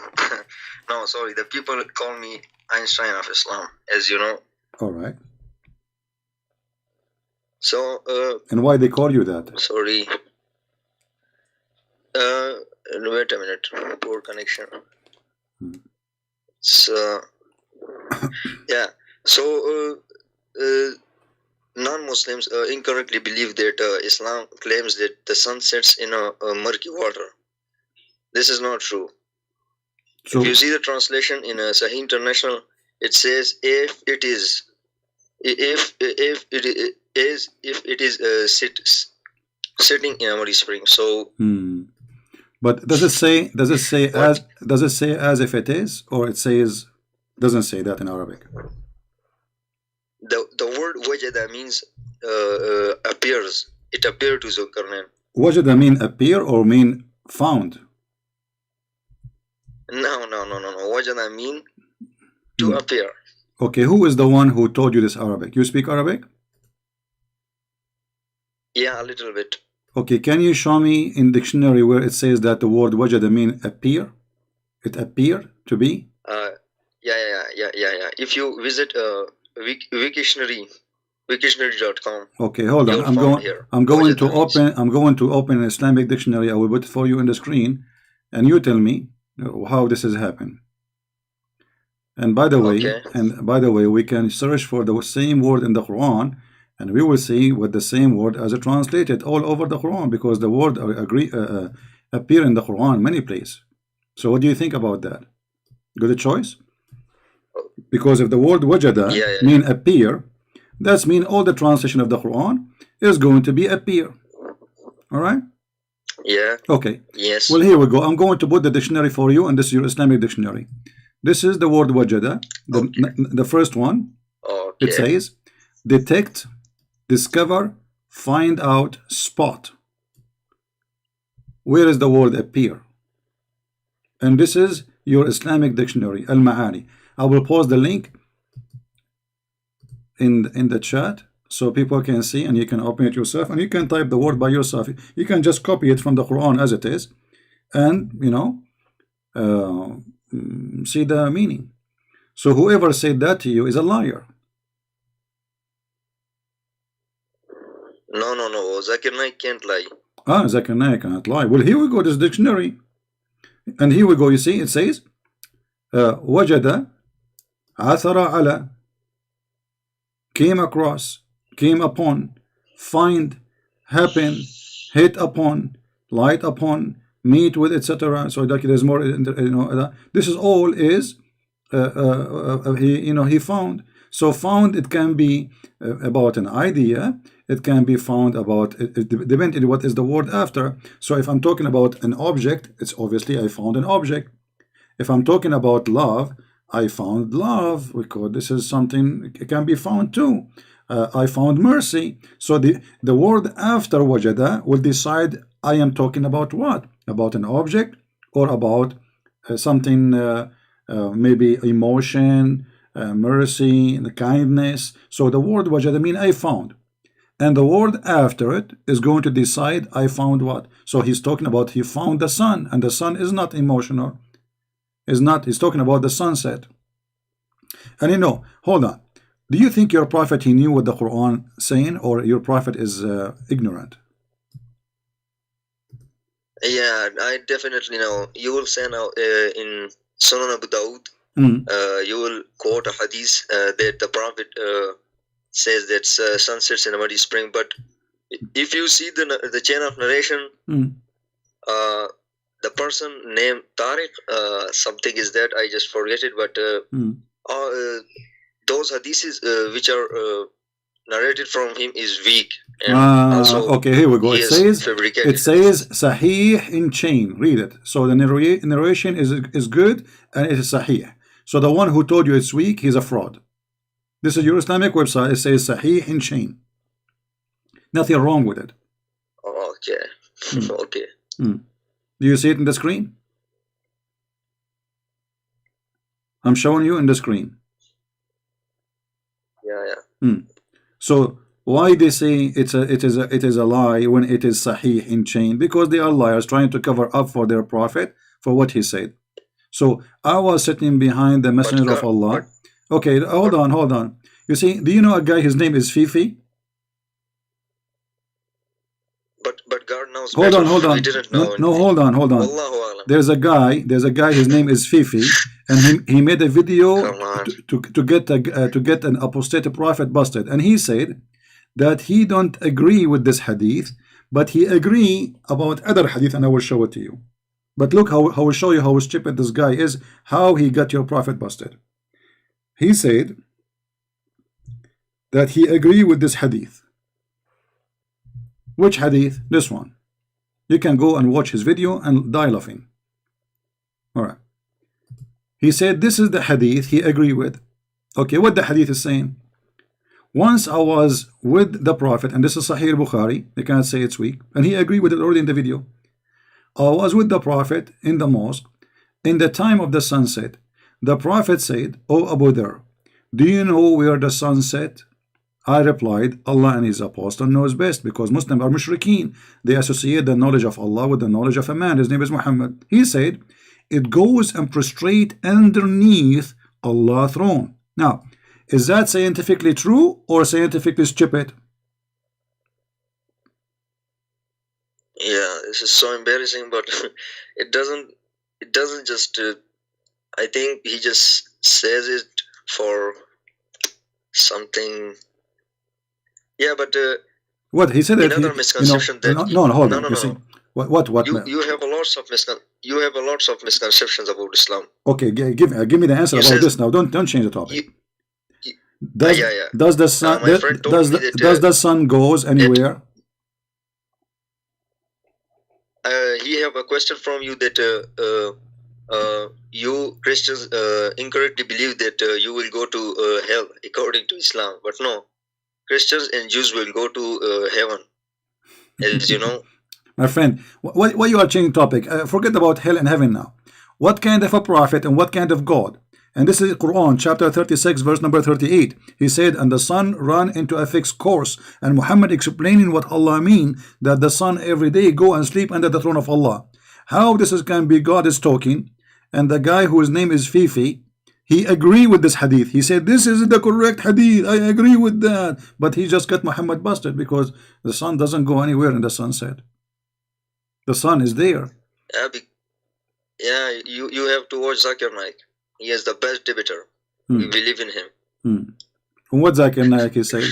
Speaker 2: No, sorry. The people call me Einstein of Islam, as you know.
Speaker 1: All right.
Speaker 2: So.
Speaker 1: And why they call you that?
Speaker 2: Sorry. Wait a minute. Poor connection. So. Yeah. So. Non-Muslims incorrectly believe that Islam claims that the sun sets in a murky water. This is not true. So, if you see the translation in Sahih International, it says if it is sitting in a muddy spring. So.
Speaker 1: But does it say as if it is, or it says doesn't say that in Arabic?
Speaker 2: The word wajada means appears. It appeared to Zulkarnain.
Speaker 1: Wajada mean appear or mean found?
Speaker 2: No. Wajada mean to appear.
Speaker 1: Okay, who is the one who told you this Arabic? You speak Arabic?
Speaker 2: Yeah, a little bit.
Speaker 1: Okay, can you show me in dictionary where it says that the word wajada mean appear? It appear to be?
Speaker 2: Yeah. If you visit Wiktionary.com.
Speaker 1: Okay, hold on. I'm going to open an Islamic dictionary. I will put it for you in the screen, and you tell me how this has happened. And by the way, we can search for the same word in the Quran, and we will see what the same word as it translated all over the Quran, because the word appear in the Quran many places. So what do you think about that? Good choice? Because if the word wajada mean appear, that's mean all the translation of the Quran is going to be appear. All right?
Speaker 2: Yeah.
Speaker 1: Okay.
Speaker 2: Yes.
Speaker 1: Well, here we go. I'm going to put the dictionary for you, and this is your Islamic dictionary. This is the word wajada, the first one.
Speaker 2: Okay.
Speaker 1: It says detect, discover, find out, spot. Where is the word appear? And this is your Islamic dictionary, Al-Ma'ani. I will post the link in the chat so people can see, and you can open it yourself, and you can type the word by yourself. You can just copy it from the Quran as it is, and see the meaning. So whoever said that to you is a liar.
Speaker 2: No. Zakir Naik can't lie.
Speaker 1: Zakir Naik cannot lie. Well, here we go, this dictionary. And here we go, you see, it says wajada, athara ala, came across, came upon, find, happen, hit upon, light upon, meet with, etc. So like there's more, this is all is he found. So found, it can be about an idea, it can be found about, it depends on what is the word after. So if I'm talking about an object, it's obviously I found an object. If I'm talking about love, I found love, because this is something, it can be found too. I found mercy. So the word after wajada will decide I am talking about what? About an object, or about something, maybe emotion, mercy, and kindness. So the word wajada mean I found, and the word after it is going to decide I found what. So he's talking about he found the sun, and the sun is not emotional. He's talking about the sunset. And hold on. Do you think your prophet, he knew what the Quran saying, or your prophet is ignorant?
Speaker 2: Yeah, I definitely know. You will say now in Sunan Abu Dawud, you will quote a hadith that the prophet says that sun sets in a muddy spring. But if you see the chain of narration, the person named Tariq, something is that, I just forget it, but those hadiths which are narrated from him is weak.
Speaker 1: Okay, here we go. It says Sahih in chain. Read it. So the narration is good, and it is Sahih. So the one who told you it's weak, he's a fraud. This is your Islamic website. It says Sahih in chain. Nothing wrong with it.
Speaker 2: Okay. Okay.
Speaker 1: Do you see it in the screen? I'm showing you in the screen.
Speaker 2: Yeah.
Speaker 1: So why they say it is a lie when it is Sahih in chain? Because they are liars trying to cover up for their prophet for what he said. So I was sitting behind the messenger of Allah. Okay, hold on. You see, do you know a guy? His name is Fifi.
Speaker 2: But God knows.
Speaker 1: Hold on. We didn't know. No, hold on. There's a guy. His name is Fifi, and he made a video to get an apostate prophet busted. And he said that he don't agree with this hadith, but he agree about other hadith, and I will show it to you. But look how I will show you how stupid this guy is, how he got your prophet busted. He said that he agree with this hadith. Which hadith? This one. You can go and watch his video and die laughing. Alright. He said this is the hadith he agree with. Okay, what the hadith is saying? Once I was with the Prophet, and this is Sahih Bukhari, you cannot say it's weak, and he agreed with it already in the video. I was with the Prophet in the mosque in the time of the sunset. The Prophet said, "O Abu Dhar, do you know where the sun set?" I replied, Allah and His Apostle knows best, because Muslims are mushrikeen. They associate the knowledge of Allah with the knowledge of a man. His name is Muhammad. He said, it goes and prostrate underneath Allah's throne. Now, is that scientifically true or scientifically stupid?
Speaker 2: Yeah, this is so embarrassing, but it doesn't just, I think he just says it for something. Yeah, but
Speaker 1: what he said, that
Speaker 2: another misconception, that
Speaker 1: no, hold on.
Speaker 2: No.
Speaker 1: You see, what
Speaker 2: you have a lots of misconceptions about Islam.
Speaker 1: Okay, give me the answer about this now. Don't change the topic. Does the sun does the sun goes anywhere?
Speaker 2: He have a question from you that you Christians incorrectly believe that you will go to hell according to Islam, but no, Christians and Jews will go to heaven, as you know.
Speaker 1: My friend, why you are changing topic? Forget about hell and heaven now. What kind of a prophet and what kind of God? And this is Quran chapter 36 verse number 38. He said, and the sun ran into a fixed course. And Muhammad explaining what Allah mean, that the sun every day go and sleep under the throne of Allah. How this can be God is talking, and the guy whose name is Fifi, he agree with this hadith. He said, this is the correct hadith, I agree with that. But he just got Muhammad busted, because the sun doesn't go anywhere in the sunset. The sun is there.
Speaker 2: Yeah, you have to watch Zakir Naik. He is the best debater. We believe in him.
Speaker 1: What Zakir Naik he said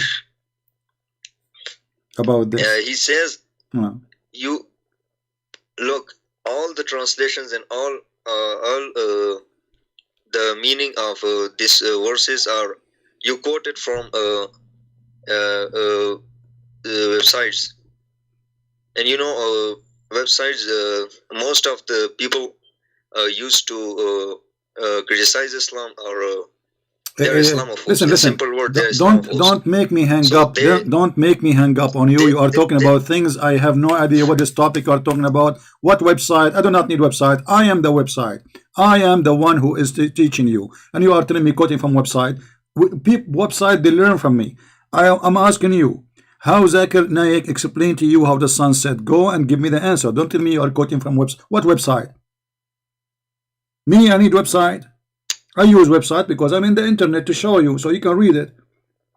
Speaker 1: about this?
Speaker 2: He says, you look, all the translations and all the meaning of these verses are you quoted from websites, and you know websites. Most of the people used to criticize Islam or they're Islamophobes.
Speaker 1: Listen.
Speaker 2: Simple word.
Speaker 1: Don't make me hang up. Don't make me hang up on you. You are talking about things I have no idea what this topic you are talking about. What website? I do not need website. I am the website. I am the one who is teaching you, and you are telling me quoting from website. Website they learn from me. I'm asking you, how Zakir Naik explained to you how the sun set? Go and give me the answer. Don't tell me you are quoting from website. What website? Me, I need website. I use website because I'm in the internet to show you so you can read it.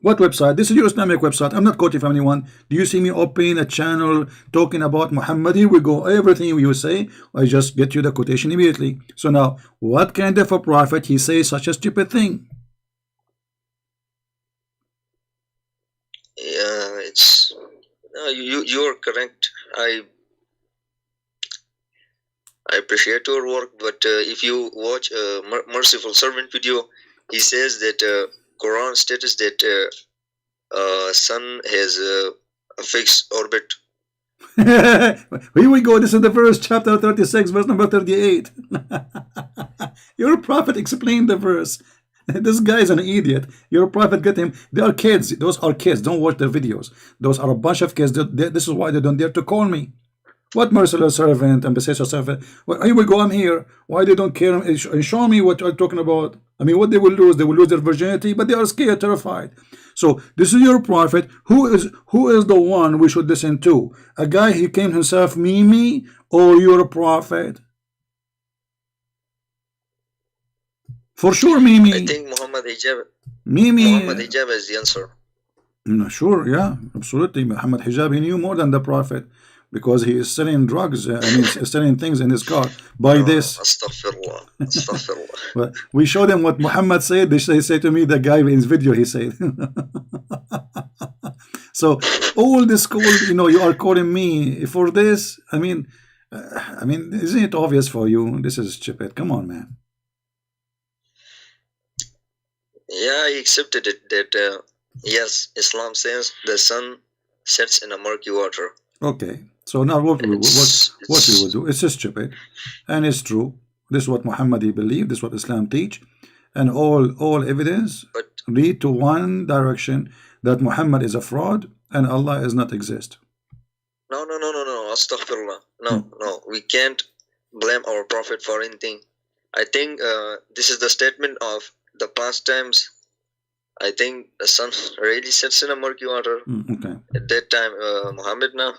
Speaker 1: What website? This is your Islamic website. I'm not quoting from anyone. Do you see me open a channel talking about Muhammad? Here we go. Everything you say, I just get you the quotation immediately. So now, what kind of a prophet he says such a stupid thing?
Speaker 2: Yeah, it's you're correct. I appreciate your work, but if you watch a Merciful Servant video, he says that Quran states that sun has a fixed orbit.
Speaker 1: Here we go. This is the verse, chapter 36, verse number 38. Your prophet explained the verse. This guy is an idiot. Your prophet get him. They are kids. Those are kids. Don't watch their videos. Those are a bunch of kids. This is why they don't dare to call me. What merciful servant and beseech servant? Well, here we go. I'm here. Why they don't care and show me what you're talking about? I mean, what they will lose? They will lose their virginity, but they are scared, terrified. So this is your prophet. Who is the one we should listen to? A guy he came himself, Mimi, or your prophet? For sure, Mimi.
Speaker 2: I think Muhammad Hijab.
Speaker 1: Mimi.
Speaker 2: Muhammad Hijab is the answer.
Speaker 1: Sure, yeah, absolutely. Muhammad Hijab, he knew more than the prophet, because he is selling drugs. I mean, selling things in his car. Buy this.
Speaker 2: Astaghfirullah. Astaghfirullah.
Speaker 1: Well, we showed them what Muhammad said. They say to me, the guy in his video, he said. So all this call, you are calling me for this. I mean, isn't it obvious for you? This is stupid. Come on, man.
Speaker 2: Yeah, I accepted it that yes, Islam says the sun sets in a murky water.
Speaker 1: Okay, so now what we will do? It's stupid, and it's true. This is what Muhammad believed. This is what Islam teach, and all evidence lead to one direction, that Muhammad is a fraud and Allah does not exist.
Speaker 2: No. Astaghfirullah. No. We can't blame our prophet for anything. I think this is the statement of the past times I think the sun really sets in a murky water.
Speaker 1: Okay.
Speaker 2: At that time, Muhammad now.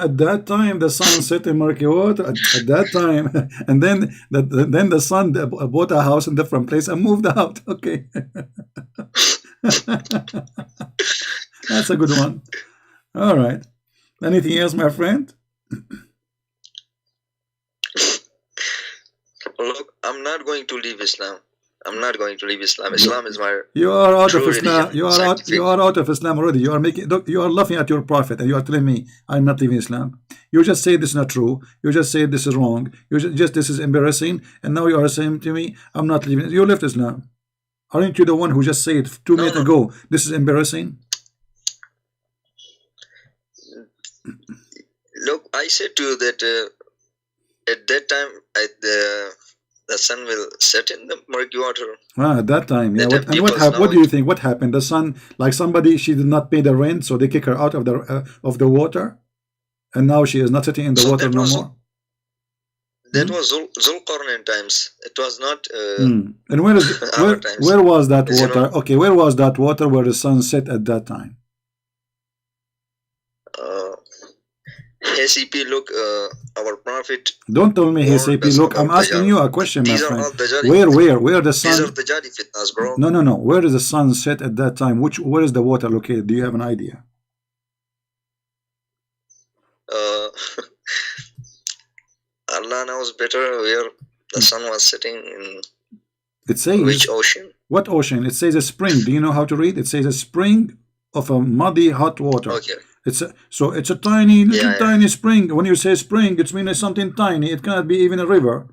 Speaker 1: At that time the sun set in murky water. At that time, and then the sun bought a house in a different place and moved out. Okay. That's a good one. All right. Anything else, my friend?
Speaker 2: Look, I'm not going to leave Islam. I'm not going to leave Islam. Islam is my.
Speaker 1: You are out of
Speaker 2: true
Speaker 1: Islam.
Speaker 2: religion.
Speaker 1: You are out. You are out of Islam already. You are making. You are laughing at your prophet, and you are telling me I'm not leaving Islam. You just say this is not true. You just say this is wrong. You just this is embarrassing, and now you are saying to me I'm not leaving. You left Islam. Aren't you the one who just said 2 minutes ago this is embarrassing?
Speaker 2: Look, I said to you that at that time the sun will set in the murky water.
Speaker 1: At that time, yeah. What happened? What do you think? What happened? The sun, like somebody, she did not pay the rent, so they kick her out of the water, and now she is not sitting in the water no more.
Speaker 2: That was Zulqarnain times. It was not.
Speaker 1: And where was that water? Okay, where was that water where the sun set at that time?
Speaker 2: HCP, look, our prophet.
Speaker 1: Don't tell me HCP. Look, I'm asking you a question, my friend. Where the sun?
Speaker 2: These are the Jadi fitnas, bro.
Speaker 1: No. Where is the sun set at that time? Where is the water located? Do you have an idea?
Speaker 2: Allah knows better where the sun was setting in.
Speaker 1: It says
Speaker 2: which ocean?
Speaker 1: What ocean? It says a spring. Do you know how to read? It says a spring of a muddy hot water.
Speaker 2: Okay.
Speaker 1: It's a tiny tiny spring. When you say spring, it means something tiny. It cannot be even a river.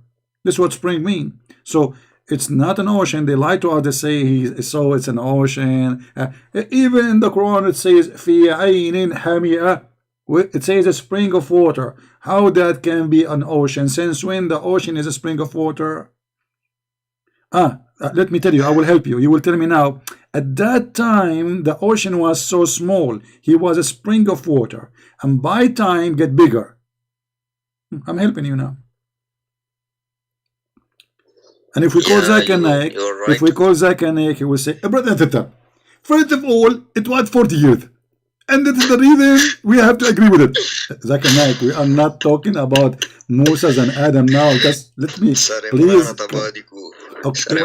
Speaker 1: This is what spring means. So it's not an ocean. They lie to us. They say so it's an ocean. Even in the Quran it says fi aynin hamia. It says a spring of water. How that can be an ocean? Since when the ocean is a spring of water? Let me tell you. I will help you. You will tell me now. At that time, the ocean was so small. He was a spring of water. And by time, get bigger. I'm helping you now. And if we call Zakir Naik, if we call Zakir Naik, he will say, brother, first of all, it was 40 years. And that is the reason we have to agree with it. Zakir Naik, we are not talking about Moses and Adam now. Just let me, please. Okay.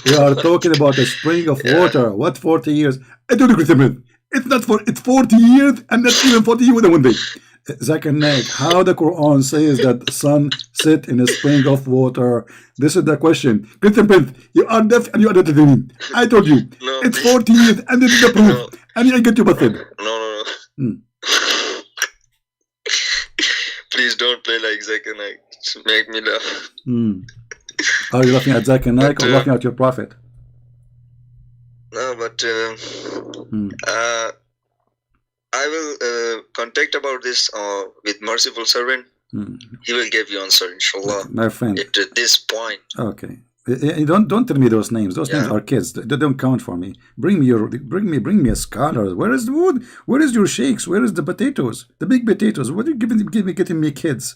Speaker 1: We are talking about a spring of water. What 40 years? I don't agree with it. It's 40 years and not even 40 years in one day. Zakir Naik, how the Quran says that the sun set in a spring of water? This is the question. Christian Prince, you are deaf and you are not listening. I told you. No, it's 40 years and this is the proof. No. And I get you busted.
Speaker 2: No. Please don't play like Zakir Naik. Make me laugh.
Speaker 1: Are you laughing at Zakir Naik or laughing at your prophet?
Speaker 2: No, but I will contact about this with Merciful Servant. He will give you answer, inshallah.
Speaker 1: My friend.
Speaker 2: At this point.
Speaker 1: Okay. Don't tell me those names. Those names are kids. They don't count for me. Bring me a scholar. Where is the wood? Where is your shakes? Where is the potatoes? The big potatoes. What are you getting me kids?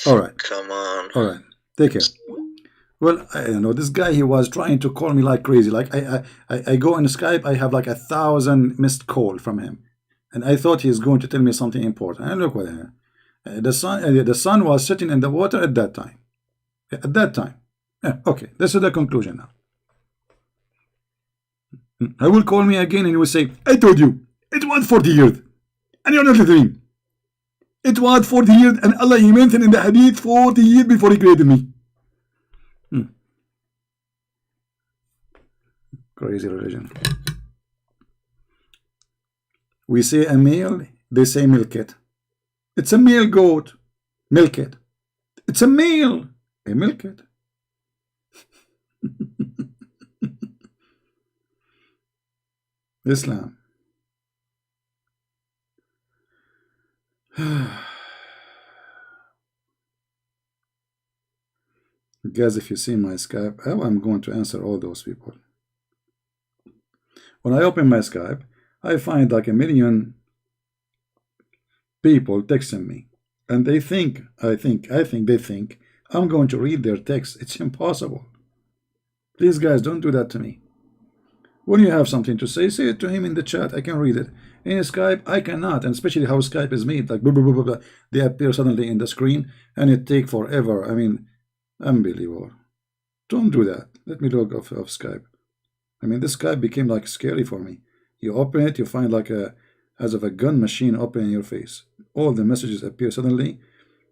Speaker 1: All right.
Speaker 2: Come on.
Speaker 1: All right. Take care. Well, I don't know. This guy, he was trying to call me like crazy. Like I go on Skype, I have like 1,000 missed call from him, and I thought he's going to tell me something important. And look what the sun was sitting in the water at that time. At that time. Yeah, okay. This is the conclusion now. I will call me again and he will say, I told you, it was 40 years. And you're not listening. It was 40 years, and Allah, he mentioned in the hadith 40 years before he created me. Crazy religion. We say a male, they say milk it. It's a male goat. Milk it. It's a male. They milk it. Islam. Guys, if you see my Skype, how I'm going to answer all those people. When I open my Skype, I find like 1 million people texting me, and they think, I think they think I'm going to read their text. It's impossible. Please, guys, don't do that to me. When you have something to say it to him in the chat. I can read it. In Skype, I cannot, and especially how Skype is made, like blah, blah, blah, blah, they appear suddenly in the screen, and it take forever. I mean, unbelievable. Don't do that. Let me log off of Skype. I mean, this Skype became like scary for me. You open it, you find like as of a gun machine open in your face. All the messages appear suddenly,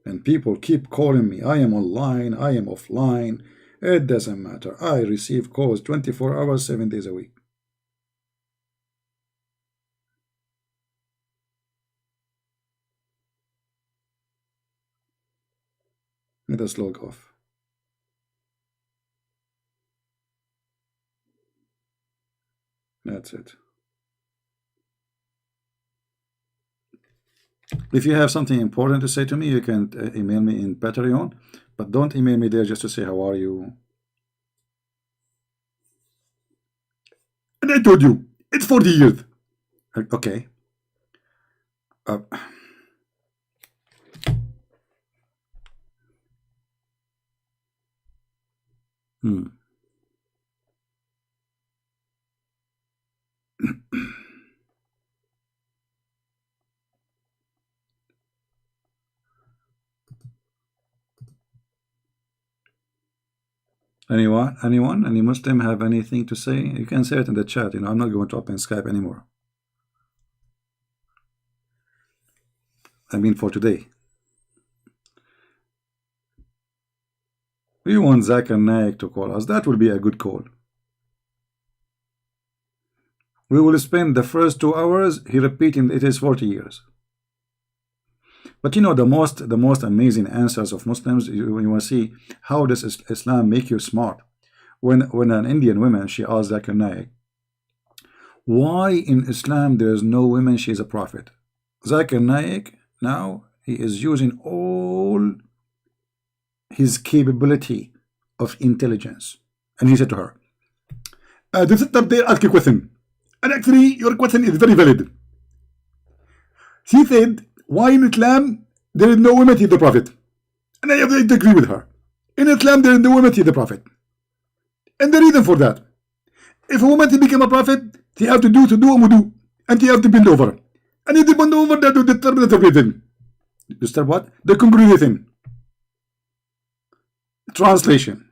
Speaker 1: and people keep calling me. I am online, I am offline. It doesn't matter. I receive calls 24 hours, 7 days a week. Let us log off. That's it. If you have something important to say to me, you can email me in Patreon, but don't email me there just to say how are you. And I told you, it's 40 years. Okay. Anyone? Any Muslim have anything to say? You can say it in the chat. I'm not going to open Skype anymore. I mean, for today. We want Zakir Naik to call us. That will be a good call. We will spend the first 2 hours he repeating it is 40 years. But the most amazing answers of Muslims, you want to see how does Islam make you smart. When an Indian woman, she asked Zakir Naik, why in Islam there is no women, she is a prophet. Zakir Naik, now he is using all his capability of intelligence, and he said to her, this is the ask a question, and actually your question is very valid. She said, why in Islam there is no woman to the prophet? And I have to agree with her. In Islam there is no woman to the prophet, and the reason for that, if a woman to become a prophet, she have to do wudu, and she have to bend over, and if they bend over, that will disturb the congregation. Disturb what? The congregation. Translation.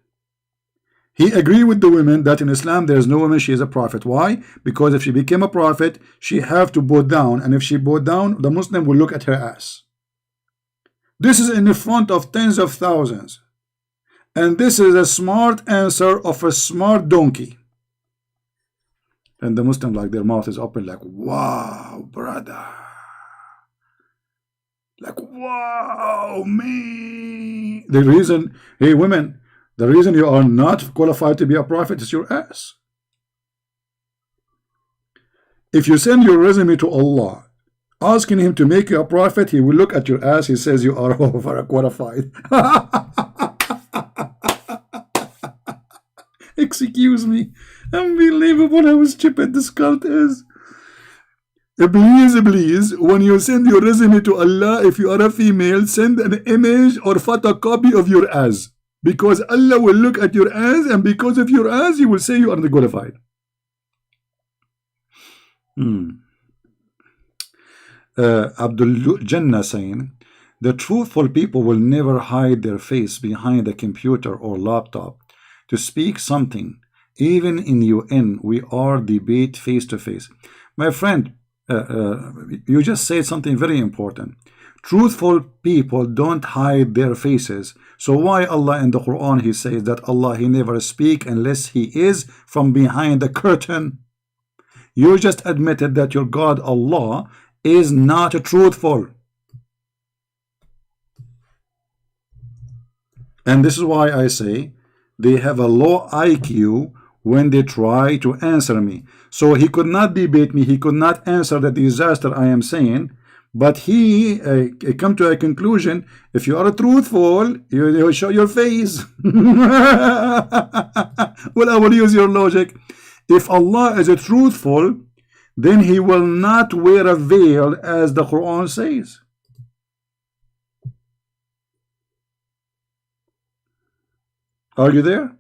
Speaker 1: He agreed with the women that in Islam there is no woman, she is a prophet. Why? Because if she became a prophet, she have to bow down, and if she bow down, the Muslim will look at her ass. This is in the front of tens of thousands, and this is a smart answer of a smart donkey. And the Muslim, like, their mouth is open, like, wow, brother, like, wow, me. The reason, hey women, the reason you are not qualified to be a prophet is your ass. If you send your resume to Allah asking him to make you a prophet, he will look at your ass, he says you are overqualified. Excuse me. Unbelievable how stupid this cult is. Please, when you send your resume to Allah, if you are a female, send an image or photocopy of your ass, because Allah will look at your ass, and because of your ass, He will say you are qualified. Abdul Jannah saying, the truthful people will never hide their face behind a computer or laptop to speak something. Even in UN, we are debate face to face. My friend, you just said something very important. Truthful people don't hide their faces. So why Allah in the Quran, He says that Allah, He never speak unless He is from behind the curtain? You just admitted that your God Allah is not truthful. And this is why I say they have a low IQ when they try to answer me. So he could not debate me, he could not answer the disaster I am saying, but he come to a conclusion. If you are truthful, you show your face. Well, I will use your logic. If Allah is a truthful, then He will not wear a veil as the Quran says. Are you there?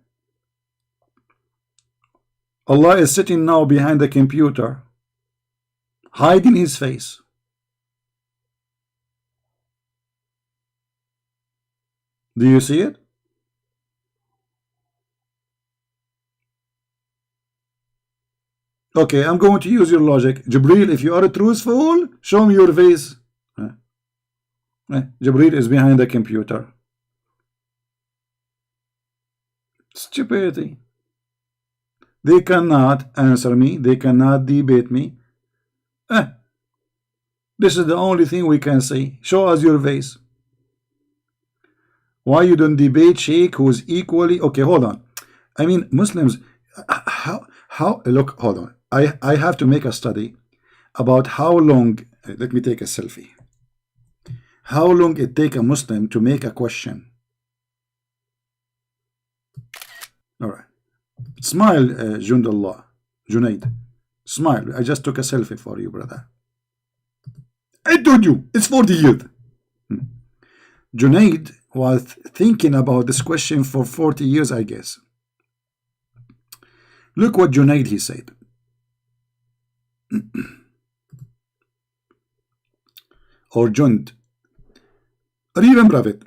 Speaker 1: Allah is sitting now behind the computer, hiding his face. Do you see it? Okay, I'm going to use your logic. Jibril, if you are truthful, show me your face. Jibril is behind the computer. Stupidity. They cannot answer me. They cannot debate me. This is the only thing we can say. Show us your face. Why you don't debate Sheikh who's equally okay? Hold on. I mean, Muslims. How? Look, hold on. I have to make a study about how long. Let me take a selfie. How long it take a Muslim to make a question? All right. Smile, Jundallah, Junaid. Smile. I just took a selfie for you, brother. I told you it's 40 years. Junaid was thinking about this question for 40 years, I guess. Look what Junaid he said. Or Jund. Remember of it.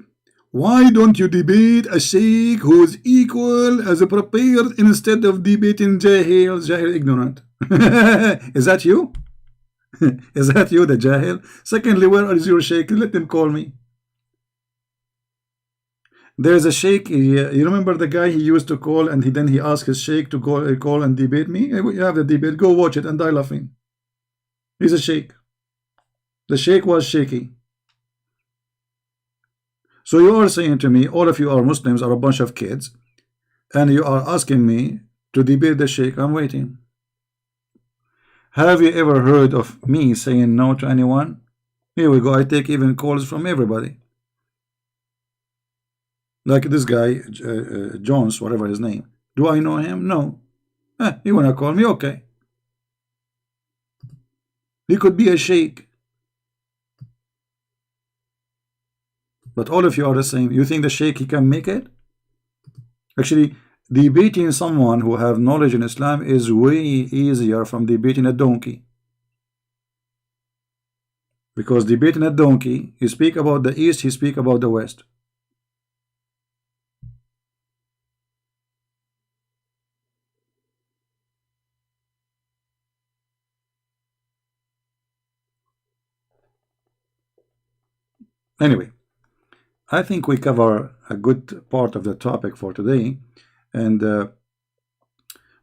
Speaker 1: Why don't you debate a sheikh who is equal as a prepared instead of debating Jahil, Jahil ignorant? Is that you? Is that you, the Jahil? Secondly, where is your sheikh? Let them call me. There's a sheikh. You remember the guy he used to call, and then he asked his sheikh to call and debate me? You have the debate. Go watch it and die laughing. He's a sheikh. The sheikh was shaky. So you are saying to me, all of you are Muslims, are a bunch of kids, and you are asking me to debate the sheikh. I'm waiting. Have you ever heard of me saying no to anyone? Here we go. I take even calls from everybody. Like this guy, Jones, whatever his name. Do I know him? No. You want to call me? Okay. He could be a sheikh. But all of you are the same. You think the sheikh, he can make it? Actually, debating someone who have knowledge in Islam is way easier from debating a donkey. Because debating a donkey, you speak about the East, he speak about the West. Anyway, I think we cover a good part of the topic for today, and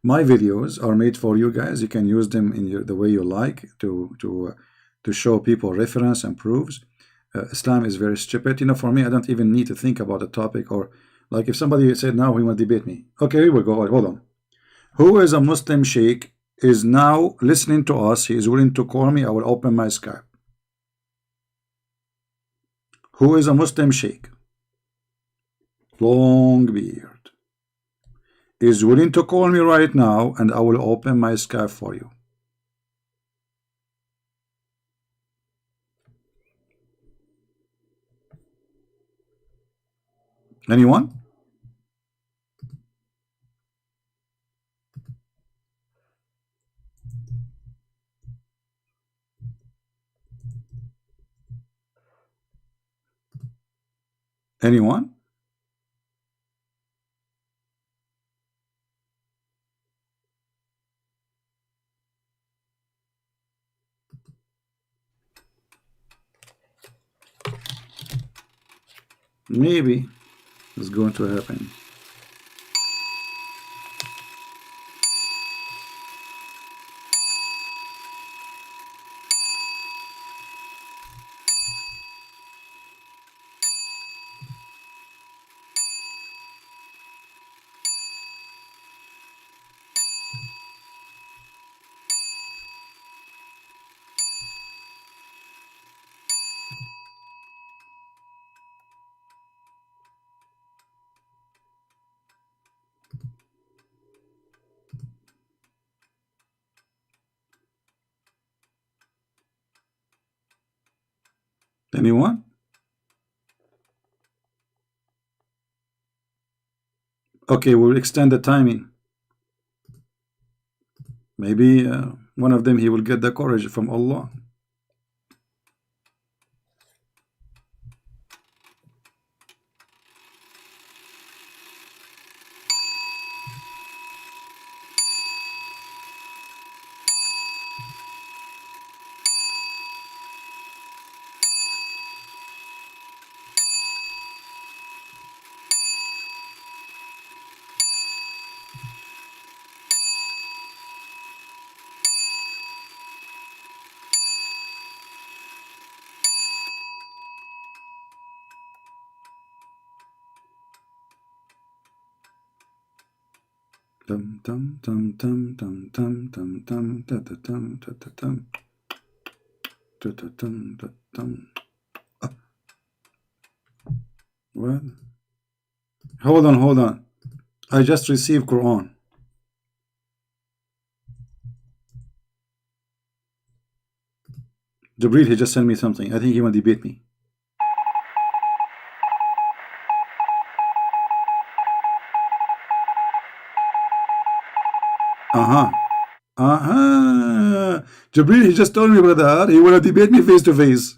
Speaker 1: my videos are made for you guys. You can use them in the way you like to show people reference and proofs. Islam is very stupid. You know, for me, I don't even need to think about the topic, or like if somebody said, now he want to debate me. Okay, here we go. Hold on. Who is a Muslim sheikh is now listening to us? He is willing to call me. I will open my Skype. Who is a Muslim sheikh? Long beard. Is willing to call me right now, and I will open my Skype for you. Anyone? Anyone? Maybe it's going to happen. Anyone? Okay, we'll extend the timing. Maybe one of them, he will get the courage from Allah. Tum tum tum tum tum tum tum tum ta ta tum ta ta tum ta ta tum ta tum. What? Hold on, hold on. I just received Quran. Jibril, he just sent me something. I think he want to debate me. Jibril, he just told me, brother, he want to debate me face to face.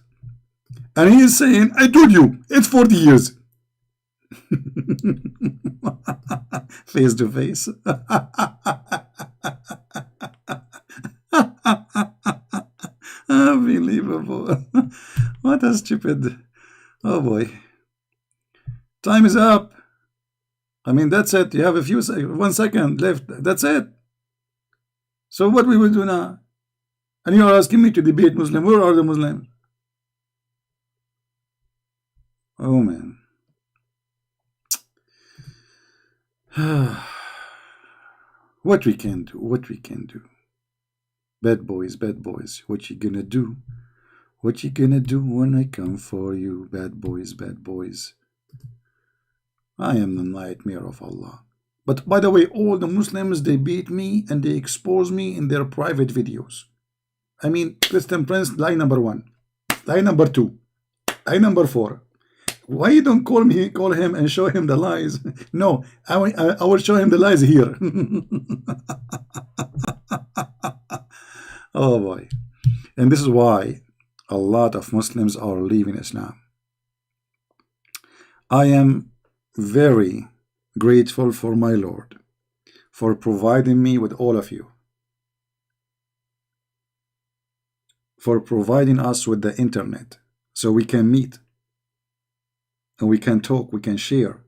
Speaker 1: And he is saying, I told you, it's 40 years. Face to face. Unbelievable. What a stupid. Oh boy. Time is up. I mean, that's it. You have a few 1 second left. That's it. So what we will do now? And you are asking me to debate Muslim. Where are the Muslims? Oh man. What we can do, what we can do. Bad boys, what you gonna do? What you gonna do when I come for you? Bad boys, bad boys. I am the nightmare of Allah. But by the way, all the Muslims, they beat me and they expose me in their private videos. I mean, Christian Prince, lie number 1. Lie number 2. Lie number 4. Why you don't call him and show him the lies? No, I will show him the lies here. Oh boy. And this is why a lot of Muslims are leaving Islam. I am very grateful for my Lord for providing me with all of you, for providing us with the internet so we can meet and we can talk, we can share,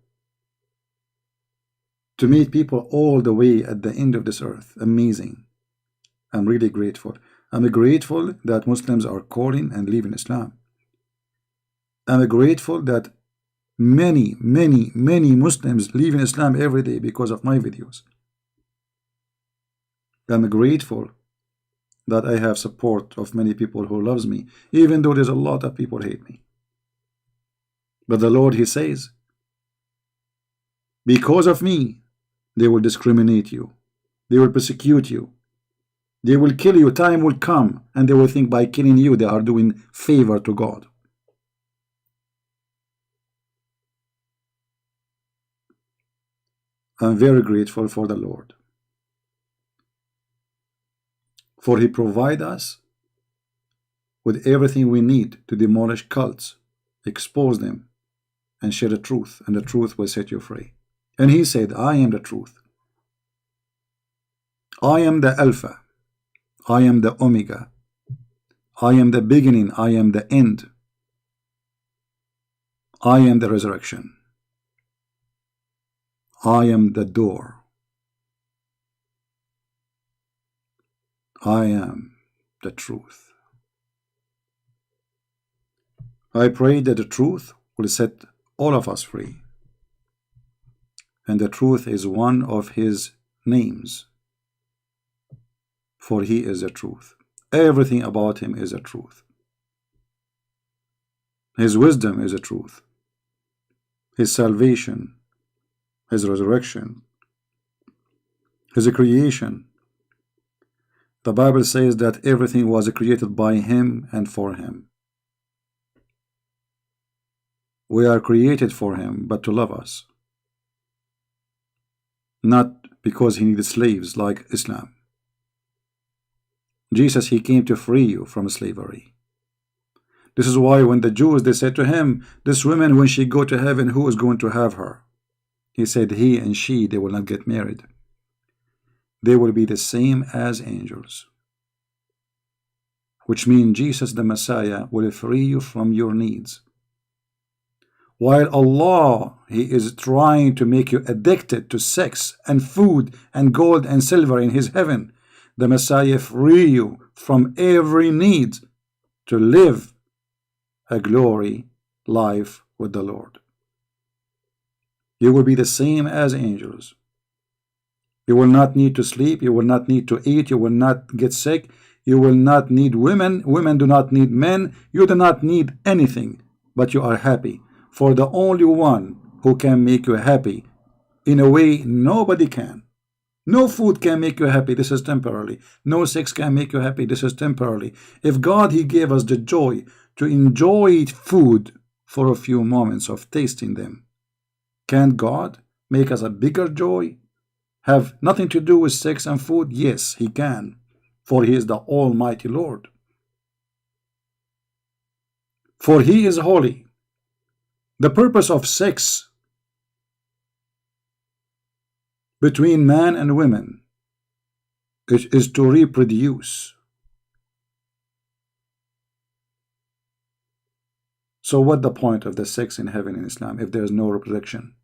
Speaker 1: to meet people all the way at the end of this earth. Amazing. I'm really grateful. I'm grateful that Muslims are calling and leaving Islam. I'm grateful that many Muslims leaving Islam every day because of my videos. I'm grateful that I have support of many people who loves me, even though there's a lot of people hate me. But the Lord, he says, because of me, they will discriminate you. They will persecute you. They will kill you. Time will come and they will think by killing you, they are doing favor to God. I'm very grateful for the Lord, for he provides us with everything we need to demolish cults, expose them, and share the truth, and the truth will set you free. And he said, I am the truth. I am the Alpha. I am the Omega. I am the beginning. I am the end. I am the resurrection. I am the door. I am the truth. I pray that the truth will set all of us free. And the truth is one of his names. For he is the truth. Everything about him is a truth. His wisdom is a truth. His salvation, his resurrection, his creation. The Bible says that everything was created by him and for him. We are created for him, but to love us. not because he needed slaves like Islam. Jesus, he came to free you from slavery. This is why when the Jews, they said to him, this woman, when she go to heaven, who is going to have her? He said, he and she, they will not get married. They will be the same as angels. Which means Jesus the Messiah will free you from your needs. While Allah, he is trying to make you addicted to sex and food and gold and silver in his heaven, the Messiah free you from every need to live a glory life with the Lord. You will be the same as angels. You will not need to sleep. You will not need to eat. You will not get sick. You will not need women. Women do not need men. You do not need anything, but you are happy. For the only one who can make you happy in a way nobody can. No food can make you happy. This is temporarily. No sex can make you happy. This is temporarily. If God, he gave us the joy to enjoy food for a few moments of tasting them, can God make us a bigger joy? Have nothing to do with sex and food? Yes, he can, for he is the Almighty Lord. For he is holy. The purpose of sex between man and women is to reproduce. So what the point of the sex in heaven in Islam if there is no reproduction?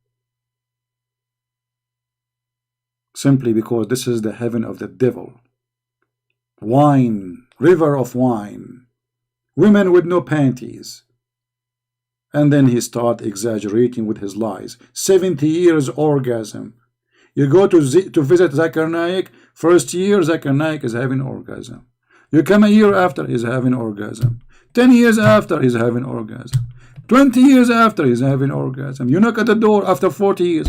Speaker 1: Simply because this is the heaven of the devil. Wine, river of wine, women with no panties. And then he starts exaggerating with his lies. 70 years orgasm. You go to visit Zakir Naik, first year Zakir Naik is having orgasm. You come a year after, he's having orgasm. 10 years after, he's having orgasm. 20 years after, he's having orgasm. You knock at the door after 40 years.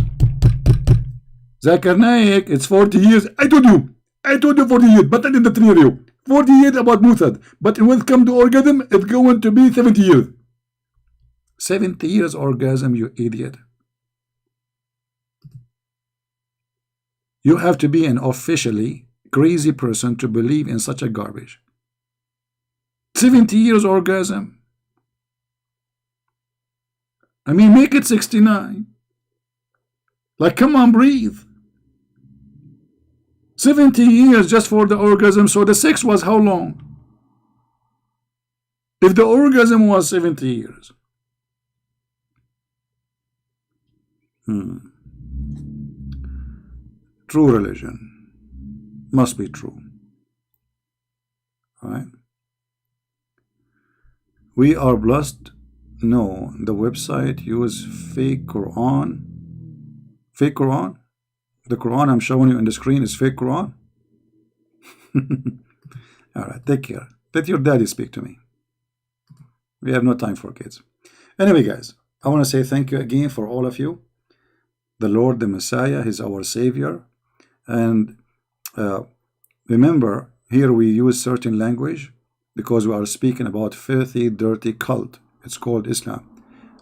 Speaker 1: Zakir Naik, it's 40 years. I told you 40 years, but I didn't tell you. 40 years about Muthad. But when it comes to orgasm, it's going to be 70 years. 70 years orgasm, you idiot. You have to be an officially crazy person to believe in such a garbage. 70 years orgasm. I mean, make it 69. Like, come on, breathe. 70 years just for the orgasm. So the sex was how long? If the orgasm was 70 years. True religion must be true. All right. We are blessed. No, the website use fake Quran. Fake Quran? The Quran I'm showing you on the screen is fake Quran? All right, take care. Let your daddy speak to me. We have no time for kids. Anyway, guys, I want to say thank you again for all of you. The Lord, the Messiah, is our Savior. And remember, here we use certain language because we are speaking about filthy, dirty cult. It's called Islam.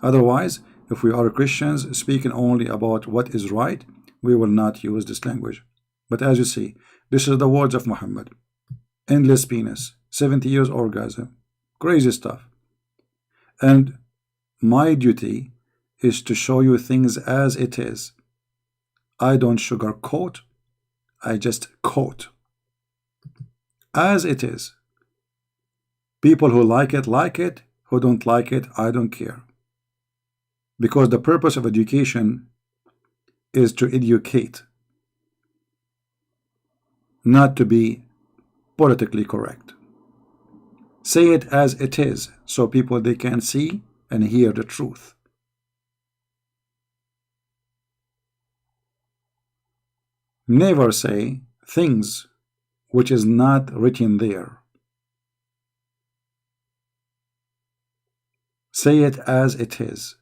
Speaker 1: Otherwise, if we are Christians speaking only about what is right, we will not use this language. But as you see, this is the words of Muhammad. Endless penis, 70 years orgasm, crazy stuff. And my duty is to show you things as it is. I don't sugarcoat, I just quote. As it is. People who like it, who don't like it, I don't care. Because the purpose of education is to educate, not to be politically correct. Say it as it is, so people they can see and hear the truth. Never say things which is not written there. Say it as it is.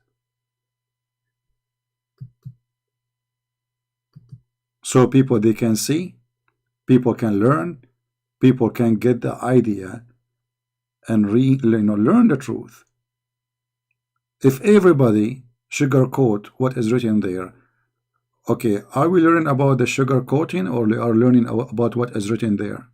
Speaker 1: So people they can see, people can learn, people can get the idea and learn the truth. If everybody sugarcoat what is written there, Okay, are we learning about the sugar coating, or we are learning about what is written there?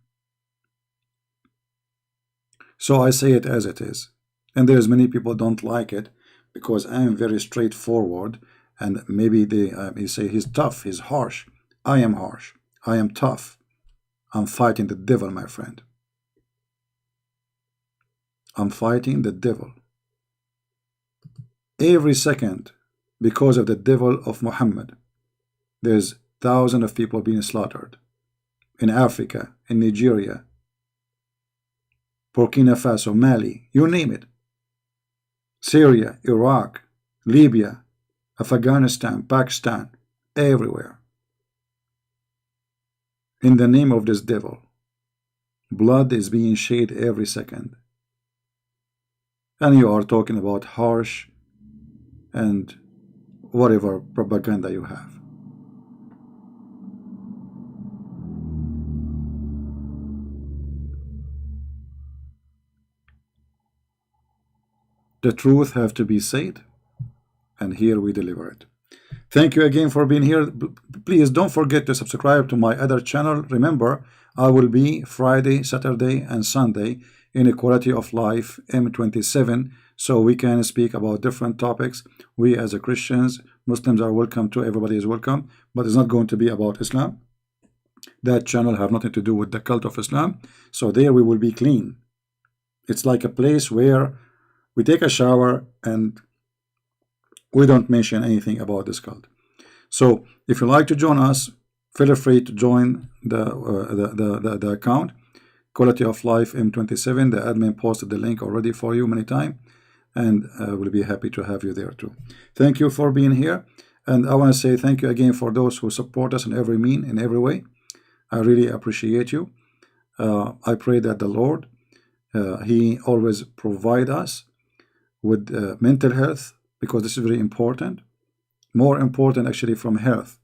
Speaker 1: So I say it as it is, and there's many people don't like it because I am very straightforward, and maybe they say he's tough, he's harsh. I am harsh, I am tough. I'm fighting the devil, my friend. I'm fighting the devil every second because of the devil of Muhammad. There's thousands of people being slaughtered in Africa, in Nigeria, Burkina Faso, Mali, you name it. Syria, Iraq, Libya, Afghanistan, Pakistan, everywhere. In the name of this devil, blood is being shed every second. And you are talking about harsh and whatever propaganda you have. The truth have to be said, and here we deliver it. Thank you again for being here. Please don't forget to subscribe to my other channel. Remember, I will be Friday, Saturday, and Sunday in Equality of Life M27, so we can speak about different topics. We as a Christians, Muslims are welcome to, everybody is welcome, but it's not going to be about Islam. That channel have nothing to do with the cult of Islam, so there we will be clean. It's like a place where we take a shower and we don't mention anything about this cult. So if you like to join us, feel free to join the account, Quality of Life M27. The admin posted the link already for you many times, and we'll be happy to have you there too. Thank you for being here, and I want to say thank you again for those who support us in every mean, in every way. I really appreciate you. I pray that the Lord, He always provide us with mental health, because this is very important, more important actually from health.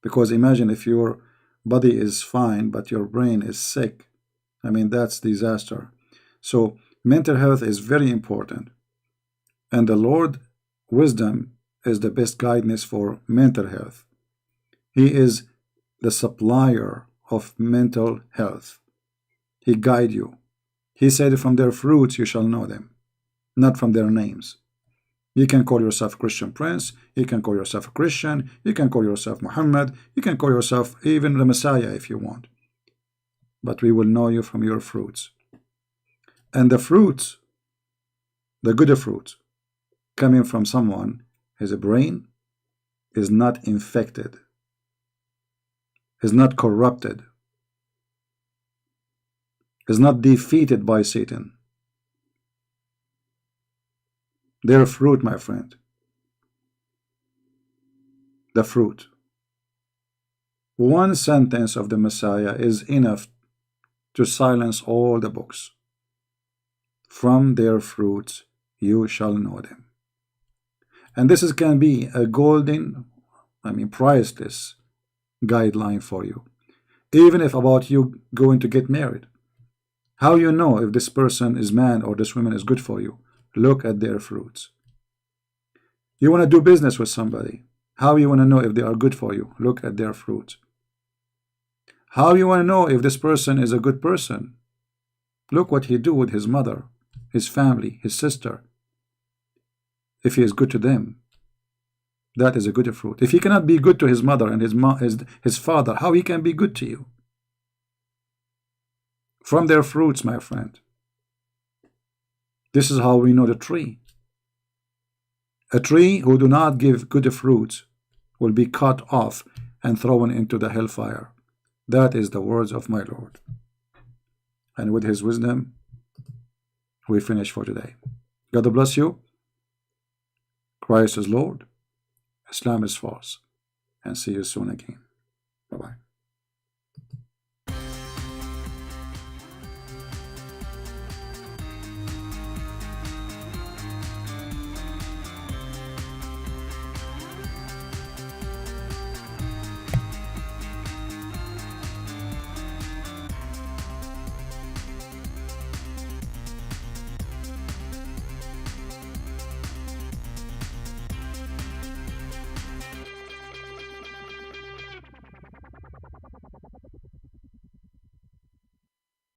Speaker 1: Because imagine if your body is fine but your brain is sick, I mean, that's disaster. So mental health is very important, and the Lord wisdom is the best guidance for mental health. He is the supplier of mental health. He guide you. He said, from their fruits you shall know them, not from their names. You can call yourself Christian Prince, you can call yourself a Christian, you can call yourself Muhammad, you can call yourself even the Messiah if you want. But we will know you from your fruits. And the fruits, the good fruits, coming from someone, his brain is not infected, is not corrupted, is not defeated by Satan. Their fruit, my friend, the fruit. One sentence of the Messiah is enough to silence all the books. From their fruits you shall know them. And this can be a golden, priceless guideline for you. Even if about you going to get married. How you know if this person is man or this woman is good for you? Look at their fruits. You want to do business with somebody. How you want to know if they are good for you? Look at their fruits. How you want to know if this person is a good person? Look what he do with his mother, his family, his sister. If he is good to them, that is a good fruit. If he cannot be good to his mother and his father, how he can be good to you? From their fruits, my friend. This is how we know the tree. A tree who do not give good fruits will be cut off and thrown into the hellfire. That is the words of my Lord. And with his wisdom, we finish for today. God bless you. Christ is Lord. Islam is false. And see you soon again. Bye-bye.